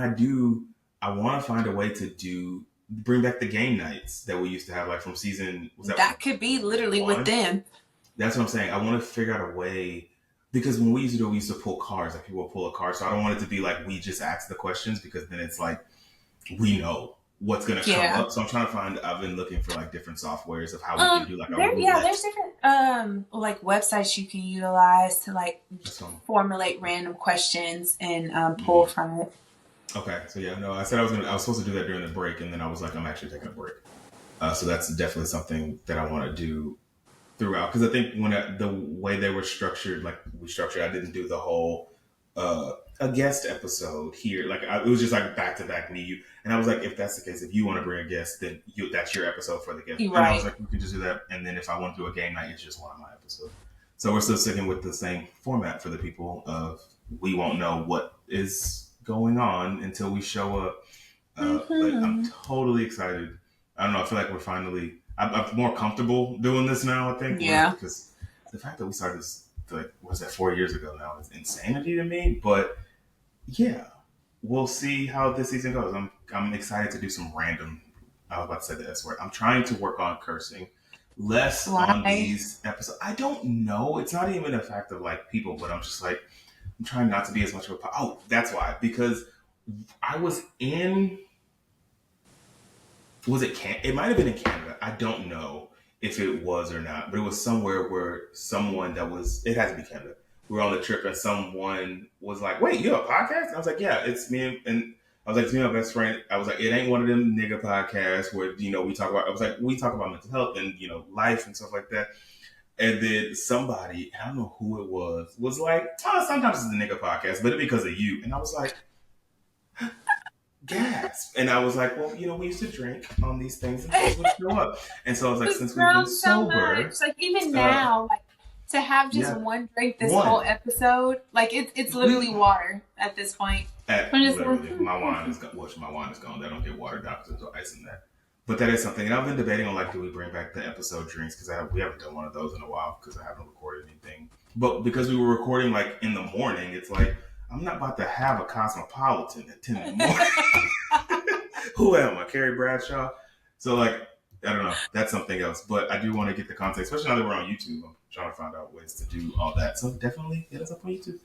I want to find a way to bring back the game nights that we used to have, like from season was that That could be literally with one? them. That's what I'm saying. I want to figure out a way because when we used to do it, we used to pull cards. Like people would pull a card, so I don't want it to be like we just ask the questions because then it's like we know. what's going to come Yeah. up. So I'm trying to find. I've been looking for like different softwares of how we can do like a There's roulette. different like websites you can utilize to like That's fun. formulate random questions and pull Mm. from it. Okay, so yeah, no, I said I was supposed to do that during the break, and then I was like, I'm actually taking a break. So that's definitely something that I want to do throughout, because I think the way they were structured, like we structured, I didn't do the whole a guest episode here. Like it was just like back to back me, you, and I was like, if that's the case, if you want to bring a guest, then that's your episode for the guest. You're And I was right. like, we can just do that. And then if I want to do a game night, it's just one of my episodes. So we're still sticking with the same format for the people of we won't know what is going on until we show up. But I'm Mm-hmm. totally excited. I don't know. I feel like we're finally. I'm more comfortable doing this now. I think Yeah. because the fact that we started this like was that 4 years ago now is insanity to me. But yeah, we'll see how this season goes. I'm excited to do some random. I was about to say the S word. I'm trying to work on cursing less on Why? these episodes. I don't know. It's not even a fact of like people, but I'm just like I'm trying not to be as much of a. Oh, that's why because I was in was it it might have been in Canada. I don't know if it was or not, but it was somewhere where someone that was it has to be Canada. We were on the trip and someone was like, "Wait, you have a podcast?" And I was like, "Yeah, it's me." And I was like, "It's me, and my best friend." I was like, "It ain't one of them nigga podcasts where we talk about." I was like, "We talk about mental health and life and stuff like that." And then somebody, I don't know who it was like, "Oh, sometimes it's a nigga podcast, but it's because of you." And I was like, gasp. And I was like, well, we used to drink on these things and things would show up. And so I was like, It's since we've been grown so much. sober, Like even uh, now, like to have just yeah, one drink this whole one. episode, like it's literally We water at this point. at I'm just like, literally my wine is gone. Well, my wine is gone. They don't get watered down because there's no ice in that. But that is something. And I've been debating on like, do we bring back the episode drinks? Because we haven't done one of those in a while because I haven't recorded anything. But because we were recording like in the morning, it's like I'm not about to have a cosmopolitan at 10 in the morning. Who am I, Carrie Bradshaw? So like, I don't know. That's something else. But I do want to get the content, especially now that we're on YouTube. I'm trying to find out ways to do all that. So definitely hit us up on YouTube.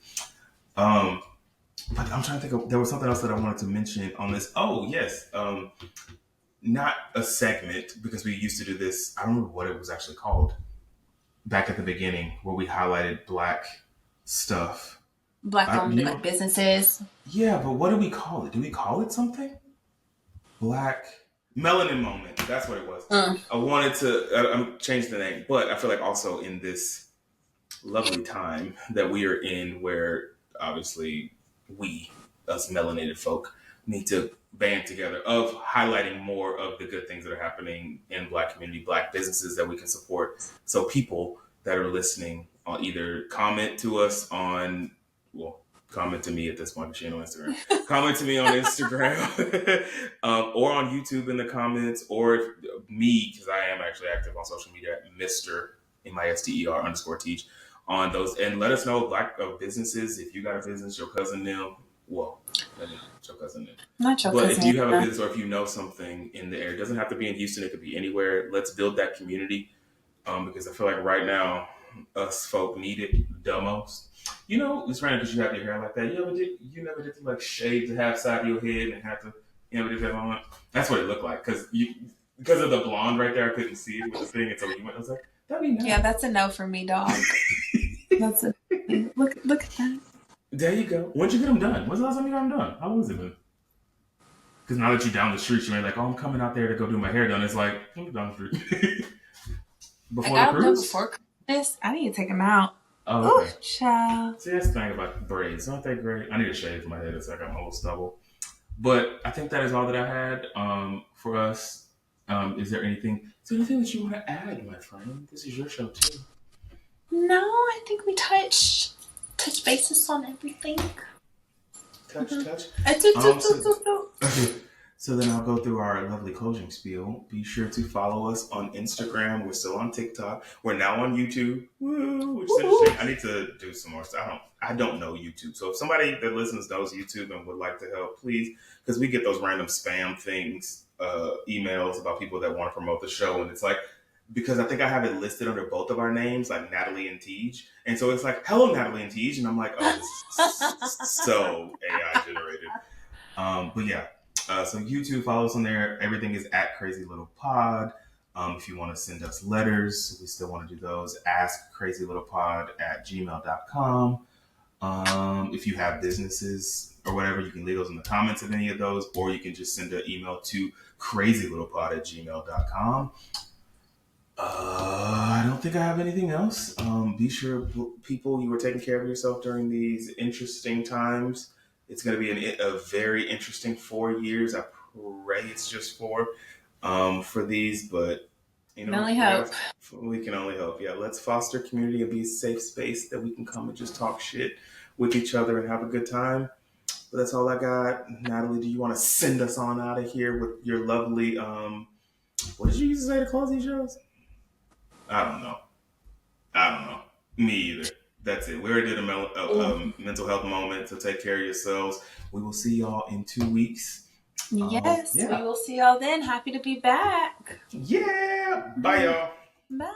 Um, but I'm trying to think of there was something else that I wanted to mention on this. Oh yes, not a segment because we used to do this. I don't remember what it was actually called back at the beginning where we highlighted Black stuff. Black owned You like know, businesses. yeah, but what do we call it? Do we call it something? Black Melanin Moment. That's what it was. Mm. I wanted to. I'm changed the name, but I feel like also in this lovely time that we are in, where obviously we, us melanated folk, need to band together of highlighting more of the good things that are happening in Black community, Black businesses that we can support. So people that are listening, either comment to us on, well, comment to me at this point, but she ain't on Instagram. Comment to me on Instagram or on YouTube in the comments, or if, me, because I am actually active on social media at Mr. MISTER_Teej on those, and let us know Black businesses. If you got a business, your cousin them. Well, that ain't your cousin them. Not your But if cousin. you have a business or if you know something in the area, it doesn't have to be in Houston. It could be anywhere. Let's build that community because I feel like right now us folk need it the most. It's random because you have your hair like that. You never did to like shave the half side of your head and have to did that moment. That's what it looked like because of the blonde right there. I couldn't see it with the thing until you went. I was like, that'd be nice. Yeah, that's a no for me, dog. That's a look at that. There you go. When'd you get them done? When's the last time you got them done? How long has it been? Because now that you're down the street, you're like, oh, I'm coming out there to go do my hair done. It's like, I'm down the street. I Before the got them done cruise? before Christmas. I need to take them out. Oh, Oh, okay. child. See, that's the thing about braids. Aren't they great? I need to shave my head. It's like I'm a little stubble. But I think that is all that I had for us. Is there anything that you want to add, my friend? This is your show, too. No, I think we touch basis on everything. Touch. Mm-hmm. So then I'll go through our lovely closing spiel. Be sure to follow us on Instagram. We're still on TikTok. We're now on YouTube. Woo, which is interesting. I need to do some more stuff. I don't know YouTube. So if somebody that listens knows YouTube and would like to help, please, because we get those random spam things, emails about people that want to promote the show, and it's like because I think I have it listed under both of our names, like Natalie and Teej, and so it's like, "Hello, Natalie and Teej," and I'm like, "Oh, this is so AI generated." But yeah. So YouTube, follow us on there. Everything is at Crazy Little Pod. If you want to send us letters, we still want to do those. Ask crazylittlepod at gmail.com. If you have businesses or whatever, you can leave those in the comments of any of those, or you can just send an email to crazylittlepod at gmail.com. I don't think I have anything else. Be sure, people, you are taking care of yourself during these interesting times. It's going to be a very interesting 4 years. I pray it's just for these, but can only hope. we can only hope. Yeah, let's foster community and be a safe space that we can come and just talk shit with each other and have a good time. But that's all I got. Natalie, do you want to send us on out of here with your lovely what did you used to say to close these shows? I don't know. I don't know. Me either. That's it. We already did a mental health moment, so take care of yourselves. We will see y'all in 2 weeks. Yes, we will see y'all then. Happy to be back. Yeah. Bye, y'all. Bye.